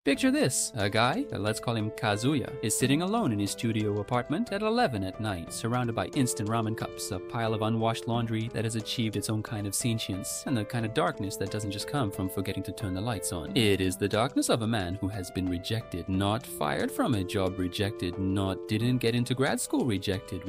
Picture this, a guy, let's call him Kazuya, is sitting alone in his studio apartment at 11 at night, surrounded by instant ramen cups, a pile of unwashed laundry that has achieved its own kind of sentience, and the kind of darkness that doesn't just come from forgetting to turn the lights on. It is the darkness of a man who has been rejected, not fired from a job, rejected, not didn't get into grad school, rejected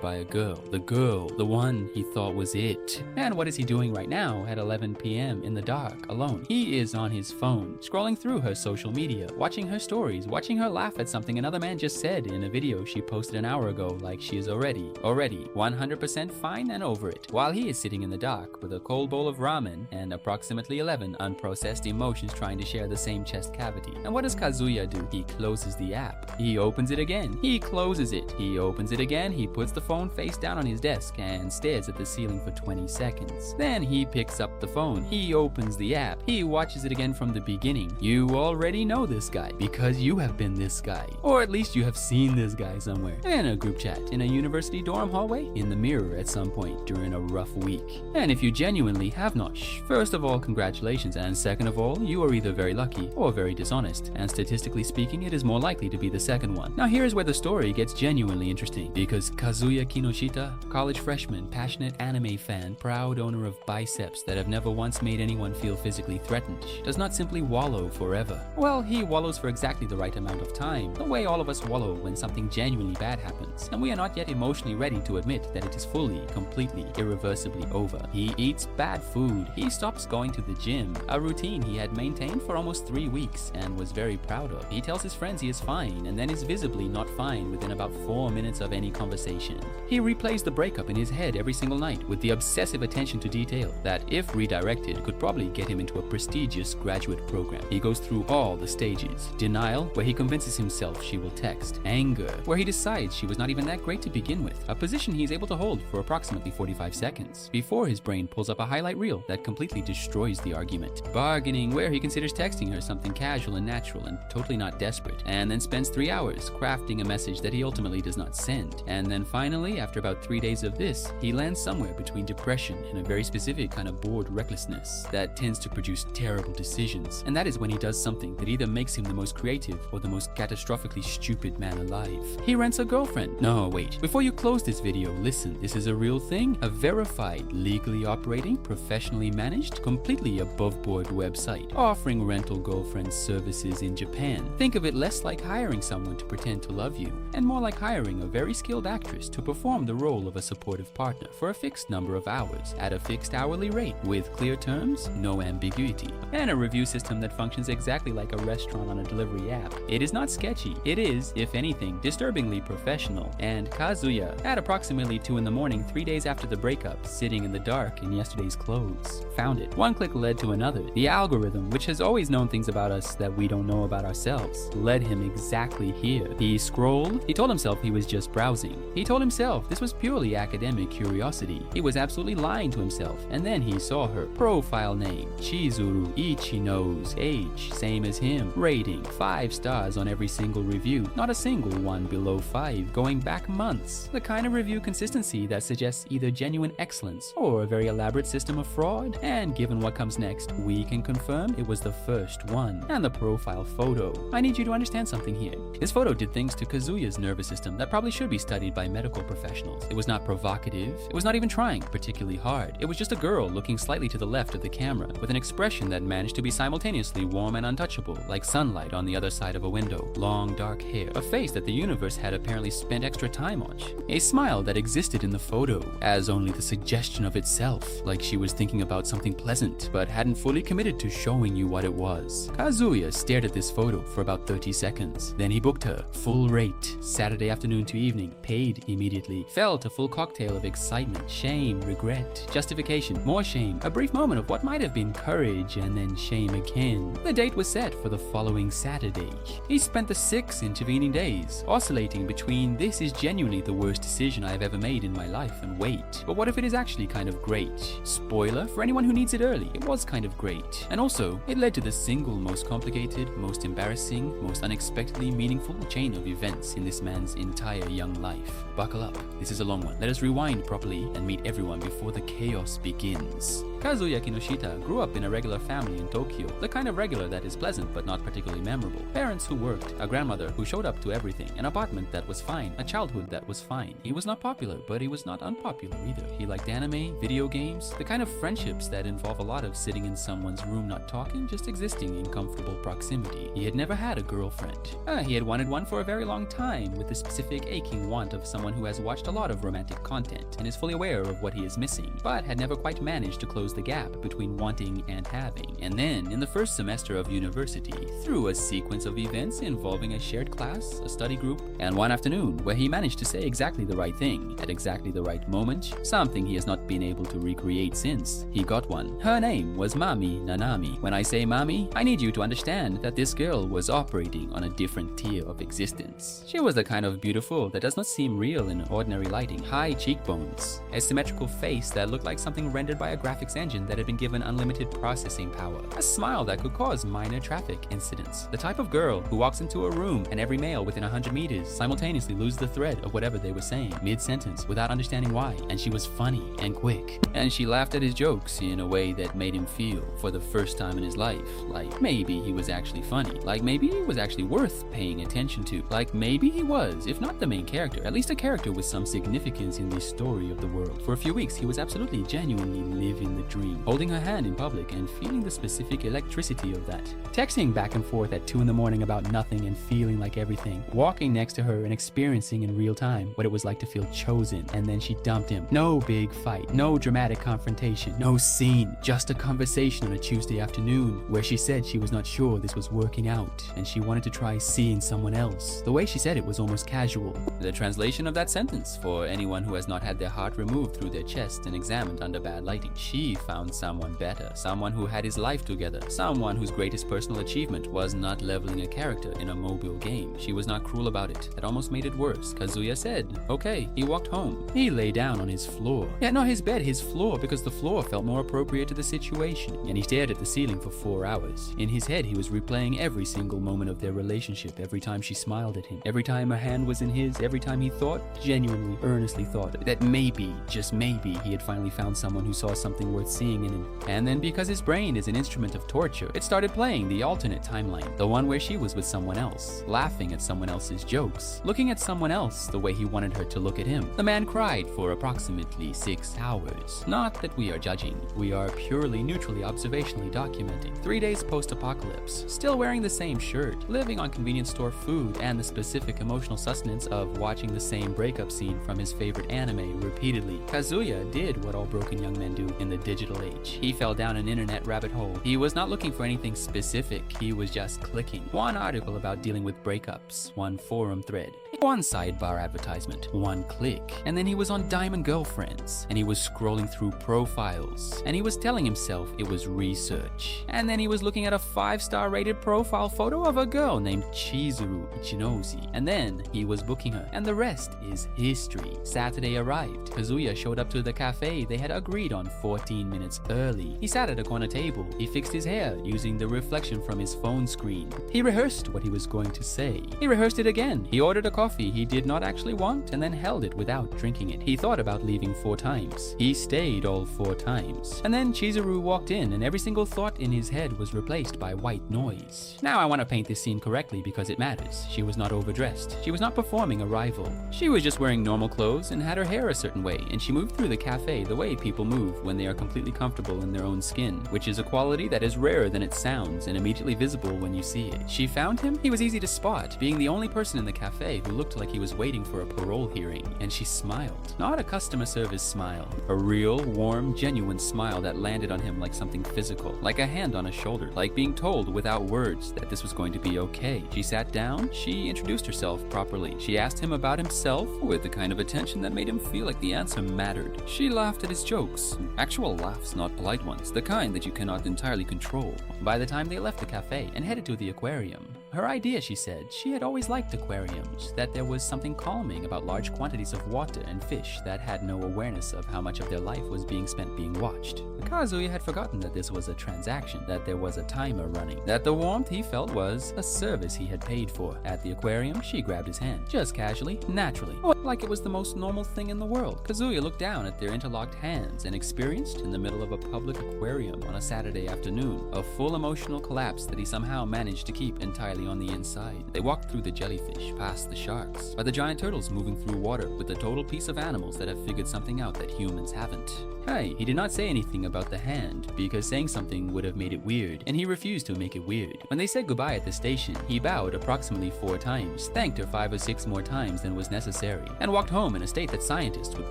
by a girl. The one he thought was it. And what is he doing right now at 11 p.m. in the dark, alone? He is on his phone, scrolling through her social media, watching her stories, watching her laugh at something another man just said in a video she posted an hour ago, like she is already 100% fine and over it, while he is sitting in the dark with a cold bowl of ramen and approximately 11 unprocessed emotions trying to share the same chest cavity. And what does Kazuya do? He closes the app. He opens it again. He closes it. He opens it again. He puts the phone face down on his desk and stares at the ceiling for 20 seconds. Then he picks up the phone. He opens the app. He watches it again from the beginning. You already know this guy because you have been this guy. Or at least you have seen this guy somewhere. In a group chat, in a university dorm hallway, in the mirror at some point during a rough week. And if you genuinely have not, first of all, congratulations, and second of all, you are either very lucky or very dishonest, and statistically speaking, it is more likely to be the second one. Now here's where the story gets genuinely interesting, because Kazuya Kinoshita, college freshman, passionate anime fan, proud owner of biceps that have never once made anyone feel physically threatened, does not simply wallow forever. Well, he wallows for exactly the right amount of time, the way all of us wallow when something genuinely bad happens, and we are not yet emotionally ready to admit that it is fully, completely, irreversibly over. He eats bad food. He stops going to the gym, a routine he had maintained for almost 3 weeks and was very proud of. He tells his friends he is fine and then is visibly not fine within about 4 minutes of any conversation. He replays the breakup in his head every single night with the obsessive attention to detail that, if redirected, could probably get him into a prestigious graduate program. He goes through all the stages. Denial, where he convinces himself she will text. Anger, where he decides she was not even that great to begin with, a position he's able to hold for approximately 45 seconds, before his brain pulls up a highlight reel that completely destroys the argument. Bargaining, where he considers texting her something casual and natural and totally not desperate, and then spends 3 hours crafting a message that he ultimately does not send. And then finally, after about 3 days of this, he lands somewhere between depression and a very specific kind of bored recklessness that tends to produce terrible decisions. And that is when he does something that either makes him the most creative or the most catastrophically stupid man alive. He rents a girlfriend. No, wait. Before you close this video, listen. This is a real thing. A verified, legally operating, professionally managed, completely above-board website offering rental girlfriend services in Japan. Think of it less like hiring someone to pretend to love you and more like hiring a very skilled actress to perform the role of a supportive partner for a fixed number of hours at a fixed hourly rate with clear terms, no ambiguity, and a review system that functions exactly like a restaurant on a delivery app. It is not sketchy. It is, if anything, disturbingly professional. And Kazuya, at approximately 2 in the morning, 3 days after the breakup, sitting in the dark in yesterday's clothes, found it. One click led to another. The algorithm, which has always known things about us that we don't know about ourselves, led him exactly here. He scrolled. He told himself he was just browsing. He told himself this was purely academic curiosity. He was absolutely lying to himself. And then he saw her profile name, Chizuru, Ichi knows, age, same as him, rating, 5 stars on every single review, not a single one below 5, going back months. The kind of review consistency that suggests either genuine excellence or a very elaborate system of fraud. And given what comes next, we can confirm it was the first one. And the profile photo. I need you to understand something here. This photo did things to Kazuya's nervous system that probably should be studied by medical professionals. It was not provocative. It was not even trying particularly hard. It was just a girl looking slightly to the left of the camera with an expression that managed to be simultaneously warm and untouchable, like sunlight on the other side of a window. Long dark hair, a face that the universe had apparently spent extra time on. A smile that existed in the photo as only the suggestion of itself, like she was thinking about something pleasant but hadn't fully committed to showing you what it was. Kazuya stared at this photo for about 30 seconds. Then he booked her, full rate, Saturday afternoon to evening, paid immediately, felt a full cocktail of excitement, shame, regret, justification, more shame, a brief moment of what might have been courage, and then shame again. The date was set for the following Saturday. He spent the 6 intervening days oscillating between this is genuinely the worst decision I have ever made in my life and wait, but what if it is actually kind of great? Spoiler for anyone who needs it early, it was kind of great. And also, it led to the single most complicated, most embarrassing, most unexpectedly meaningful chain of events in this man's entire young life. Buckle up, this is a long one. Let us rewind properly and meet everyone before the chaos begins. Kazuya Kinoshita grew up in a regular family in Tokyo, the kind of regular that is pleasant but not particularly memorable. Parents who worked, a grandmother who showed up to everything, an apartment that was fine, a childhood that was fine. He was not popular, but he was not unpopular either. He liked anime, video games, the kind of friendships that involve a lot of sitting in someone's room not talking, just existing in comfortable proximity. He had never had a girlfriend. He had wanted one for a very long time, with the specific aching want of someone who has watched a lot of romantic content and is fully aware of what he is missing, but had never quite managed to close the gap between wanting and having. And then, in the first semester of university, through a sequence of events involving a shared class, a study group, and one afternoon where he managed to say exactly the right thing at exactly the right moment, something he has not been able to recreate since, he got one. Her name was Mami Nanami. When I say Mami, I need you to understand that this girl was operating on a different tier of existence. She was the kind of beautiful that does not seem real in ordinary lighting. High cheekbones, a symmetrical face that looked like something rendered by a graphics engine that had been given unlimited processing power, a smile that could cause minor traffic incidents, the type of girl who walks into a room and every male within 100 meters simultaneously lose the thread of whatever they were saying mid-sentence without understanding why. And she was funny and quick, and she laughed at his jokes in a way that made him feel, for the first time in his life, like maybe he was actually funny, like maybe he was actually worth paying attention to, like maybe he was, if not the main character, at least a character with some significance in the story of the world. For a few weeks, he was absolutely genuinely living the dream, holding her hand in public and feeling the specific electricity of that. Texting back and forth at 2 in the morning about nothing and feeling like everything. Walking next to her and experiencing in real time what it was like to feel chosen, and then she dumped him. No big fight, no dramatic confrontation, no scene, just a conversation on a Tuesday afternoon where she said she was not sure this was working out and she wanted to try seeing someone else. The way she said it was almost casual. The translation of that sentence, for anyone who has not had their heart removed through their chest and examined under bad lighting: she found someone better, someone who had his life together, someone whose greatest personal achievement was not leveling a character in a mobile game. She was not cruel about it. That almost made it worse. Kazuya said, okay. He walked home. He lay down on his floor. Yeah, not his bed, his floor, because the floor felt more appropriate to the situation. And he stared at the ceiling for 4 hours. In his head, he was replaying every single moment of their relationship, every time she smiled at him, every time her hand was in his, every time he thought, genuinely, earnestly thought, that maybe, just maybe, he had finally found someone who saw something worth seeing in him. And then, because his brain is an instrument of torture, it started playing the alternate timeline, the one where she was with someone else, laughing at someone else's jokes, looking at someone else the way he wanted her to look at him. The man cried for approximately 6 hours. Not that we are judging, we are purely neutrally observationally documenting. 3 days post-apocalypse, still wearing the same shirt, living on convenience store food, and the specific emotional sustenance of watching the same breakup scene from his favorite anime repeatedly. Kazuya did what all broken young men do in the digital age. He fell down an internet rabbit hole. He was not looking for anything specific, he was just clicking. One article about dealing with breakups, one forum thread, one sidebar advertisement, one click, and then he was on Diamond Girlfriends, and he was scrolling through profiles, and he was telling himself it was research, and then he was looking at a 5-star rated profile photo of a girl named Chizuru Ichinozi, and then he was booking her, and the rest is history. Saturday arrived. Kazuya showed up to the cafe they had agreed on 14 minutes early. He sat at a corner table. He fixed his hair using the reflection from his phone screen. He rehearsed what he was going to say. He rehearsed it again. He ordered a coffee he did not actually want and then held it without drinking it. He thought about leaving 4 times. He stayed all 4 times. And then Chizuru walked in and every single thought in his head was replaced by white noise. Now I want to paint this scene correctly because it matters. She was not overdressed. She was not performing a rival. She was just wearing normal clothes and had her hair a certain way, and she moved through the cafe the way people move when they are completely comfortable in their own skin, which is a quality that is rarer than it sounds and immediately visible when you see it. She found him. He was easy to spot, being the only person in the cafe who looked like he was waiting for a parole hearing, and she smiled. Not a customer service smile. A real, warm, genuine smile that landed on him like something physical, like a hand on a shoulder, like being told without words that this was going to be okay. She sat down. She introduced herself properly. She asked him about himself with the kind of attention that made him feel like the answer mattered. She laughed at his jokes. Actual laughs, not polite ones, the kind that you cannot entirely control. By the time they left the cafe and headed to the aquarium, Her idea, she said, she had always liked aquariums, that there was something calming about large quantities of water and fish that had no awareness of how much of their life was being spent being watched. Kazuya had forgotten that this was a transaction, that there was a timer running, that the warmth he felt was a service he had paid for. At the aquarium, she grabbed his hand, just casually, naturally, like it was the most normal thing in the world. Kazuya looked down at their interlocked hands and experienced, in the middle of a public aquarium on a Saturday afternoon, a full emotional collapse that he somehow managed to keep entirely on the inside. They walked through the jellyfish, past the sharks, by the giant turtles moving through water with the total piece of animals that have figured something out that humans haven't. Hey, he did not say anything about the hand, because saying something would have made it weird, and he refused to make it weird. When they said goodbye at the station, he bowed approximately 4 times, thanked her 5 or 6 more times than was necessary, and walked home in a state that scientists would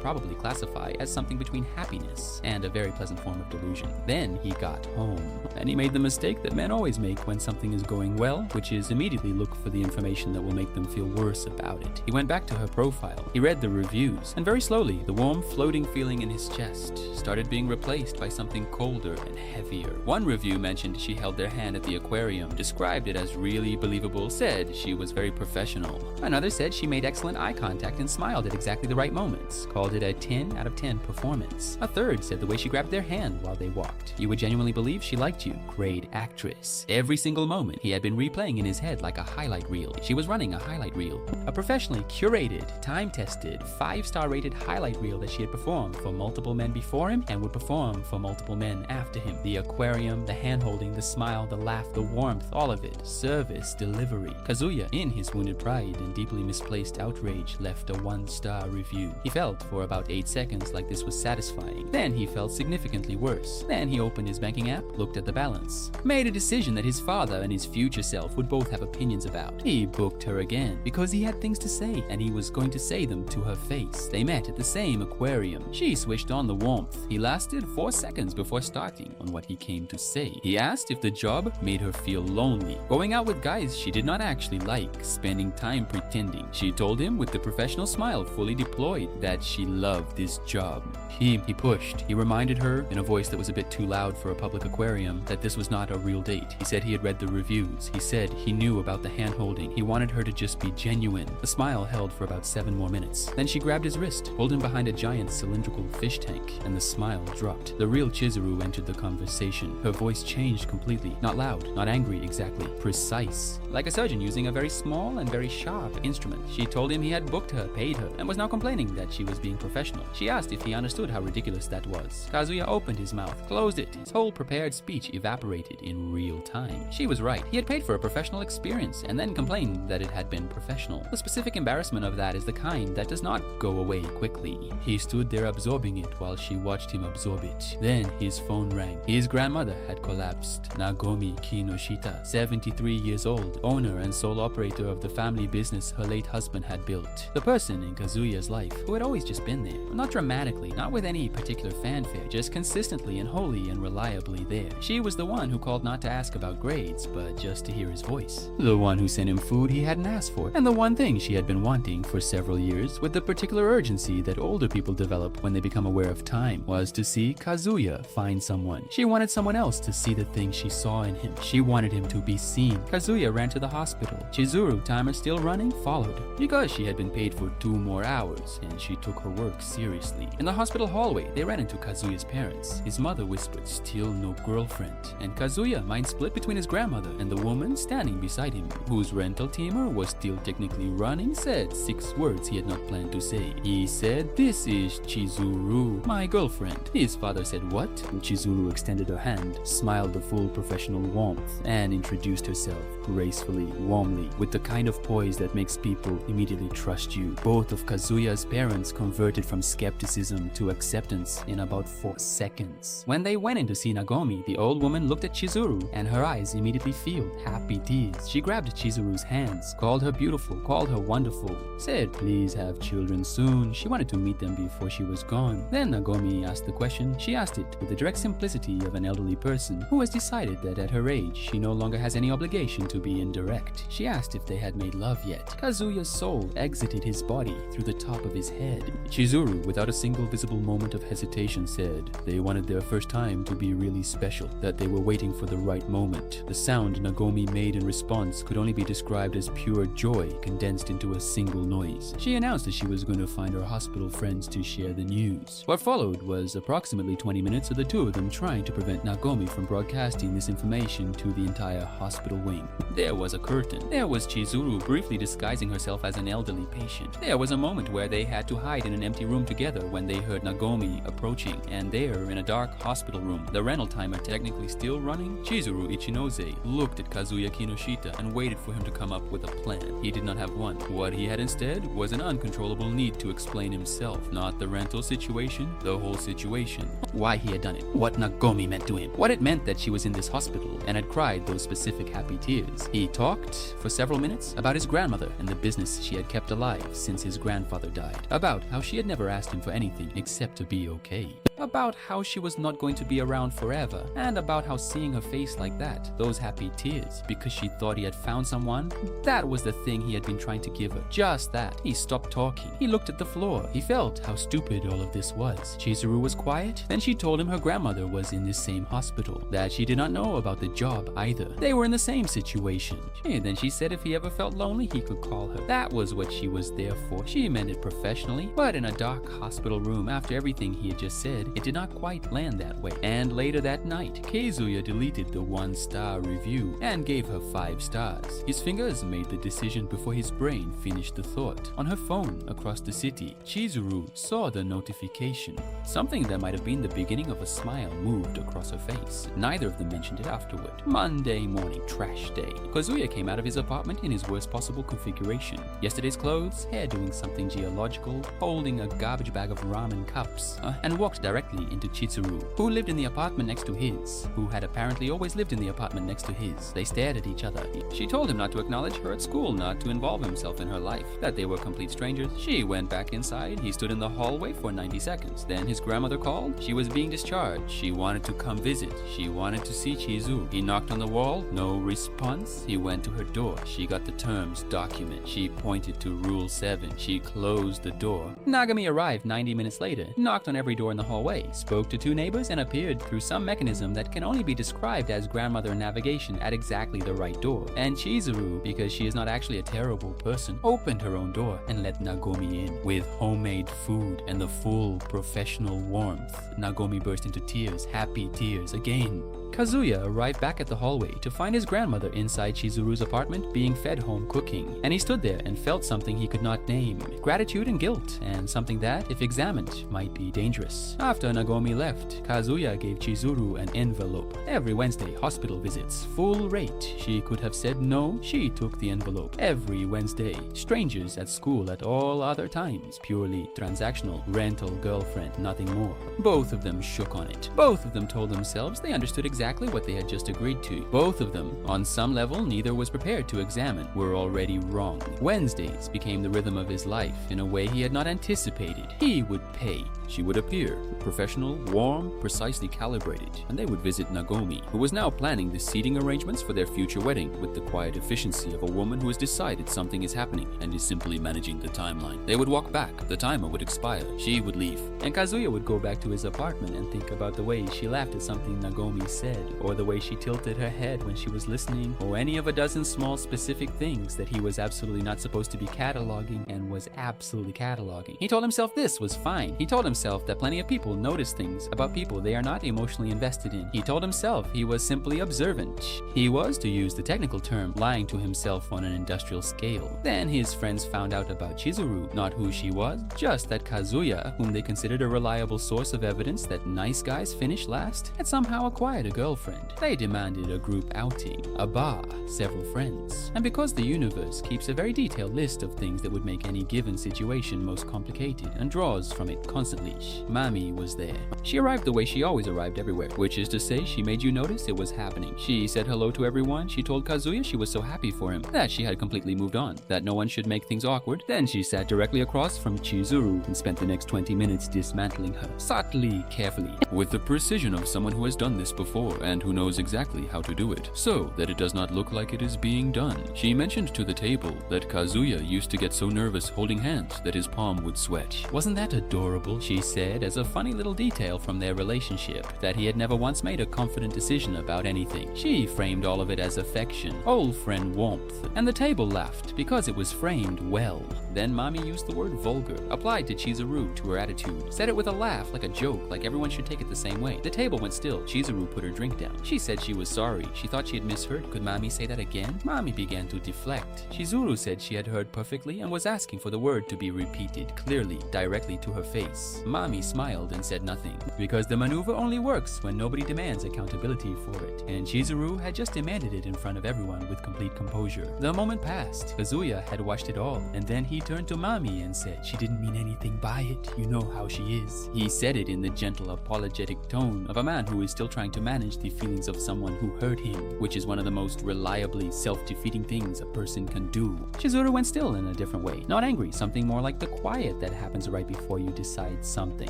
probably classify as something between happiness and a very pleasant form of delusion. Then he got home, and he made the mistake that men always make when something is going well, which is immediately look for the information that will make them feel worse about it. He went back to her profile, he read the reviews, and very slowly, the warm, floating feeling in his chest started being replaced by something colder and heavier. One review mentioned she held their hand at the aquarium, described it as really believable, said she was very professional. Another said she made excellent eye contact and smiled at exactly the right moments, called it a 10 out of 10 performance. A third said the way she grabbed their hand while they walked. You would genuinely believe she liked you. Great actress. Every single moment he had been replaying in his head like a highlight reel. She was running a highlight reel. A professionally curated, time-tested, 5-star rated highlight reel that she had performed for multiple men before him and would perform for multiple men after him. The aquarium, the hand-holding, the smile, the laugh, the warmth, all of it. Service, delivery. Kazuya, in his wounded pride and deeply misplaced outrage, left a 1-star review. He felt for about 8 seconds like this was satisfying. Then he felt significantly worse. Then he opened his banking app, looked at the balance, made a decision that his father and his future self would both have opinions about. He booked her again because he had things to say, and he was going to say them to her face. They met at the same aquarium. She switched on the warmth. He lasted 4 seconds before starting on what he came to say. He asked if the job made her feel lonely, going out with guys she did not actually like, spending time pretending. She told him with the professional smile fully deployed that she loved this job. He pushed. He reminded her, in a voice that was a bit too loud for a public aquarium, that this was not a real date. He said he had read the reviews. He said he knew about the hand-holding. He wanted her to just be genuine. The smile held for about 7 more minutes. Then she grabbed his wrist, pulled him behind a giant cylindrical fish tank, and the smile dropped. The real 𝐂𝐨𝒏𝒄𝒊𝒆 entered the conversation. Her voice changed completely. Not loud, not angry exactly. Precise. Like a surgeon using a very small and very sharp instrument. She told him he had booked her, paid her, and was now complaining that she was being professional. She asked if he understood how ridiculous that was. Kazuya opened his mouth, closed it. His whole prepared speech evaporated in real time. She was right. He had paid for a professional experience and then complained that it had been professional. The specific embarrassment of that is the kind that does not go away quickly. He stood there absorbing it while she watched him absorb it. Then his phone rang. His grandmother had collapsed. Nagomi Kinoshita, 73 years old, owner and sole operator of the family business her late husband had built. The person in Kazuya's life who had always just been there. Not dramatically, not with any particular fanfare, just consistently and wholly and reliably there. She was the one who called not to ask about grades, but just to hear his voice. The one who sent him food he hadn't asked for. And the one thing she had been wanting for several years, with the particular urgency that older people develop when they become aware of time, was to see Kazuya find someone. She wanted someone else to see the thing she saw in him. She wanted him to be seen. Kazuya ran to the hospital. 𝐂𝐶hizuru, timer still running, followed. Because she had been paid for 2 more hours, and she took her work seriously. In the hospital hallway, they ran into Kazuya's parents. His mother whispered, "Still no girlfriend." And Kazuya, mind split between his grandmother and the woman standing beside him, whose rental timer was still technically running, said 6 words he had not planned to say. He said, "This is 𝐂𝐶hizuru, my girlfriend." His father said, "What?" And 𝐂𝐶hizuru extended her hand, smiled the full professional warmth, and introduced herself gracefully, warmly, with the kind of poise that makes people immediately trust you. Both of Kazuya's parents converted from skepticism to acceptance in about 4 seconds. When they went in to see Nagomi, the old woman looked at 𝐂𝐶hizuru, and her eyes immediately filled happy tears. She grabbed 𝐂𝐶hizuru's hands, called her beautiful, called her wonderful, said please have children soon. She wanted to meet them before she was gone. Then Nagomi asked the question. She asked it with the direct simplicity of an elderly person who has decided that at her age she no longer has any obligation to to be indirect. She asked if they had made love yet. Kazuya's soul exited his body through the top of his head. Chizuru, without a single visible moment of hesitation, said they wanted their first time to be really special, that they were waiting for the right moment. The sound Nagomi made in response could only be described as pure joy condensed into a single noise. She announced that she was going to find her hospital friends to share the news. What followed was approximately 20 minutes of the two of them trying to prevent Nagomi from broadcasting this information to the entire hospital wing. There was a curtain. There was Chizuru briefly disguising herself as an elderly patient. There was a moment where they had to hide in an empty room together when they heard Nagomi approaching, and there, in a dark hospital room, the rental timer technically still running, Chizuru Ichinose looked at Kazuya Kinoshita and waited for him to come up with a plan. He did not have one. What he had instead was an uncontrollable need to explain himself, not the rental situation, the whole situation. Why he had done it, what Nagomi meant to him, what it meant that she was in this hospital and had cried those specific happy tears. He talked for several minutes about his grandmother and the business she had kept alive since his grandfather died, about how she had never asked him for anything except to be okay, about how she was not going to be around forever, and about how seeing her face like that, those happy tears, because she thought he had found someone, that was the thing he had been trying to give her. Just that. He stopped talking. He looked at the floor. He felt how stupid all of this was. Chizuru was quiet. Then she told him her grandmother was in this same hospital, that she did not know about the job either. They were in the same situation. And then she said if he ever felt lonely, he could call her. That was what she was there for. She meant it professionally, but in a dark hospital room, after everything he had just said, it did not quite land that way. And later that night, Kazuya deleted the 1-star review and gave her 5 stars. His fingers made the decision before his brain finished the thought. On her phone across the city, Chizuru saw the notification. Something that might have been the beginning of a smile moved across her face. Neither of them mentioned it afterward. Monday morning, trash day. Kazuya came out of his apartment in his worst possible configuration. Yesterday's clothes, hair doing something geological, holding a garbage bag of ramen cups, and walked directly into Chizuru, who lived in the apartment next to his, who had apparently always lived in the apartment next to his. They stared at each other. She told him not to acknowledge her at school, not to involve himself in her life, that they were complete strangers. She went back inside. He stood in the hallway for 90 seconds. Then his grandmother called. She was being discharged. She wanted to come visit. She wanted to see Chizuru. He knocked on the wall. No response. He went to her door. She got the terms document. She pointed to Rule 7. She closed the door. Nagami arrived 90 minutes later, knocked on every door in the hallway, spoke to 2 neighbors, and appeared through some mechanism that can only be described as grandmother navigation at exactly the right door. And Chizuru, because she is not actually a terrible person, opened her own door and let Nagomi in. With homemade food and the full professional warmth, Nagomi burst into tears, happy tears again. Kazuya arrived back at the hallway to find his grandmother inside Chizuru's apartment being fed home cooking, and he stood there and felt something he could not name, gratitude and guilt, and something that, if examined, might be dangerous. After Nagomi left, Kazuya gave Chizuru an envelope. Every Wednesday, hospital visits, full rate. She could have said no, she took the envelope. Every Wednesday, strangers at school at all other times, purely transactional, rental girlfriend, nothing more. Both of them shook on it. Both of them told themselves they understood exactly what they had just agreed to. Both of them, on some level neither was prepared to examine, were already wrong. Wednesdays became the rhythm of his life in a way he had not anticipated. He would pay. She would appear, professional, warm, precisely calibrated, and they would visit Nagomi, who was now planning the seating arrangements for their future wedding with the quiet efficiency of a woman who has decided something is happening and is simply managing the timeline. They would walk back, the timer would expire, she would leave, and Kazuya would go back to his apartment and think about the way she laughed at something Nagomi said, or the way she tilted her head when she was listening, or any of a dozen small specific things that he was absolutely not supposed to be cataloging and was absolutely cataloging. He told himself this was fine. He told himself that plenty of people notice things about people they are not emotionally invested in. He told himself he was simply observant. He was, to use the technical term, lying to himself on an industrial scale. Then his friends found out about Chizuru, not who she was, just that Kazuya, whom they considered a reliable source of evidence that nice guys finish last, had somehow acquired a girlfriend. They demanded a group outing, a bar, several friends. And because the universe keeps a very detailed list of things that would make any given situation most complicated and draws from it constantly, Mami was there. She arrived the way she always arrived everywhere, which is to say she made you notice it was happening. She said hello to everyone. She told Kazuya she was so happy for him, that she had completely moved on, that no one should make things awkward. Then she sat directly across from Chizuru and spent the next 20 minutes dismantling her, subtly, carefully, with the precision of someone who has done this before. before and who knows exactly how to do it, so that it does not look like it is being done. She mentioned to the table that Kazuya used to get so nervous holding hands that his palm would sweat. Wasn't that adorable, she said, as a funny little detail from their relationship, that he had never once made a confident decision about anything. She framed all of it as affection, old friend warmth, and the table laughed because it was framed well. Then Mami used the word vulgar, applied to 𝐂𝐨𝐴 to her attitude, said it with a laugh like a joke, like everyone should take it the same way. The table went still. 𝐂𝐶𝐴 put her drink down. She said she was sorry. She thought she had misheard. Could Mami say that again? Mami began to deflect. 𝐂𝐶𝐴 said she had heard perfectly and was asking for the word to be repeated, clearly, directly to her face. Mami smiled and said nothing, because the maneuver only works when nobody demands accountability for it, and 𝐂𝐶𝐴 had just demanded it in front of everyone with complete composure. The moment passed. Kazuya had watched it all, and then he turned to Mami and said she didn't mean anything by it. You know how she is. He said it in the gentle, apologetic tone of a man who is still trying to manage the feelings of someone who hurt him, which is one of the most reliably self-defeating things a person can do. 𝐂𝐶𝐴 went still in a different way, not angry, something more like the quiet that happens right before you decide something.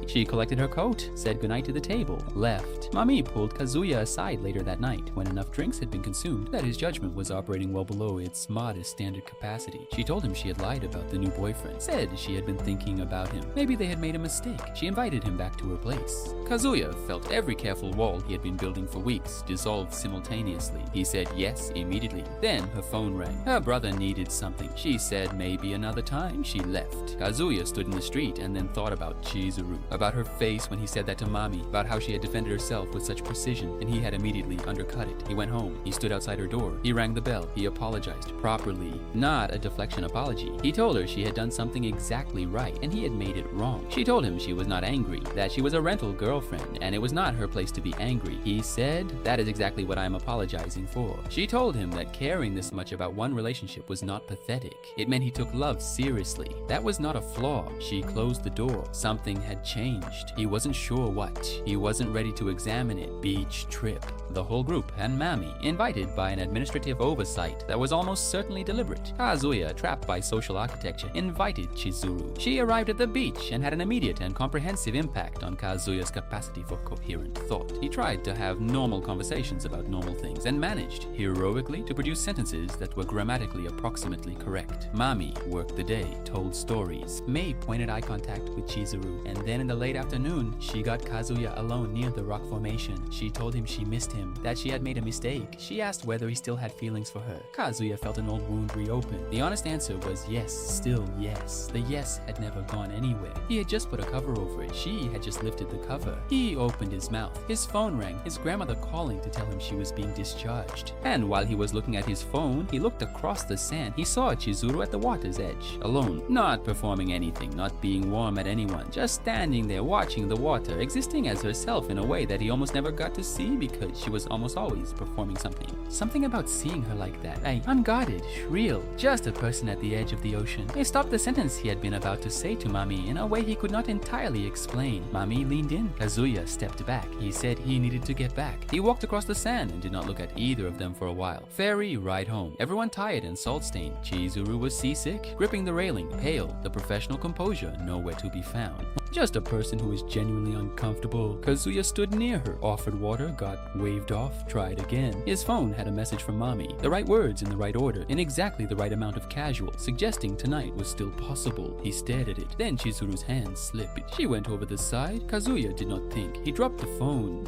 She collected her coat, said goodnight to the table, left. Mami pulled Kazuya aside later that night, when enough drinks had been consumed that his judgment was operating well below its modest standard capacity. She told him she had lied about the new boyfriend, said she had been thinking about him. Maybe they had made a mistake. She invited him back to her place. Kazuya felt every careful wall he had been building for weeks dissolve simultaneously. He said yes immediately. Then her phone rang. Her brother needed something. She said maybe another time. She left. Kazuya stood in the street and then thought about 𝐂𝐶𝐴, about her face when he said that to Mami, about how she had defended herself with such precision and he had immediately undercut it. He went home. He stood outside her door. He rang the bell. He apologized properly. Not a deflection apology. He told her she had done something exactly right and he had made it wrong. She told him she was not angry, that she was a rental girlfriend and it was not her place to be angry. He said, that is exactly what I am apologizing for. She told him that caring this much about one relationship was not pathetic. It meant he took love seriously. That was not a flaw. She closed the door. Something had changed. He wasn't sure what. He wasn't ready to examine it. Beach trip. The whole group and Mami, invited by an administrative oversight that was almost certainly deliberate. Kazuya, trapped by social architecture, invited 𝐂𝐶𝐴. She arrived at the beach and had an immediate and comprehensive impact on Kazuya's capacity for coherent thought. He tried to have normal conversations about normal things and managed, heroically, to produce sentences that were grammatically approximately correct. Mami worked the day, told stories. Mei pointed eye contact with 𝐂𝐶𝐴, and then in the late afternoon, she got Kazuya alone near the rock formation. She told him she missed him, that she had made a mistake. She asked whether he still had feelings for her. Kazuya felt an old wound reopen. The honest answer was yes, still yes. The yes had never gone anywhere. He had just put a cover over it. She had just lifted the cover. He opened his mouth. His phone rang, his grandmother calling to tell him she was being discharged. And while he was looking at his phone, he looked across the sand. He saw 𝐂𝐶𝐴 at the water's edge, alone, not performing anything, not being warm at anyone, just standing there watching the water, existing as herself in a way that he almost never got to see because she was almost always performing something. Something about seeing her like that, unguarded, real, just a person at the edge of the ocean. He stopped the sentence he had been about to say to Mami in a way he could not entirely explain. Mami leaned in. Kazuya stepped back. He said he needed to get back. He walked across the sand and did not look at either of them for a while. Ferry ride home. Everyone tired and salt-stained. 𝐂𝐶𝐴 was seasick, gripping the railing, pale, the professional composure nowhere to be found. Just a person who is genuinely uncomfortable. Kazuya stood near her, offered water, got waved off, tried again. His phone had a message from Mami. The right words in the right order, in exactly the right amount of casual, suggesting tonight was still possible. He stared at it. Then 𝐂𝐶𝐴's hand slipped. She went over the side. Kazuya did not think. He dropped the phone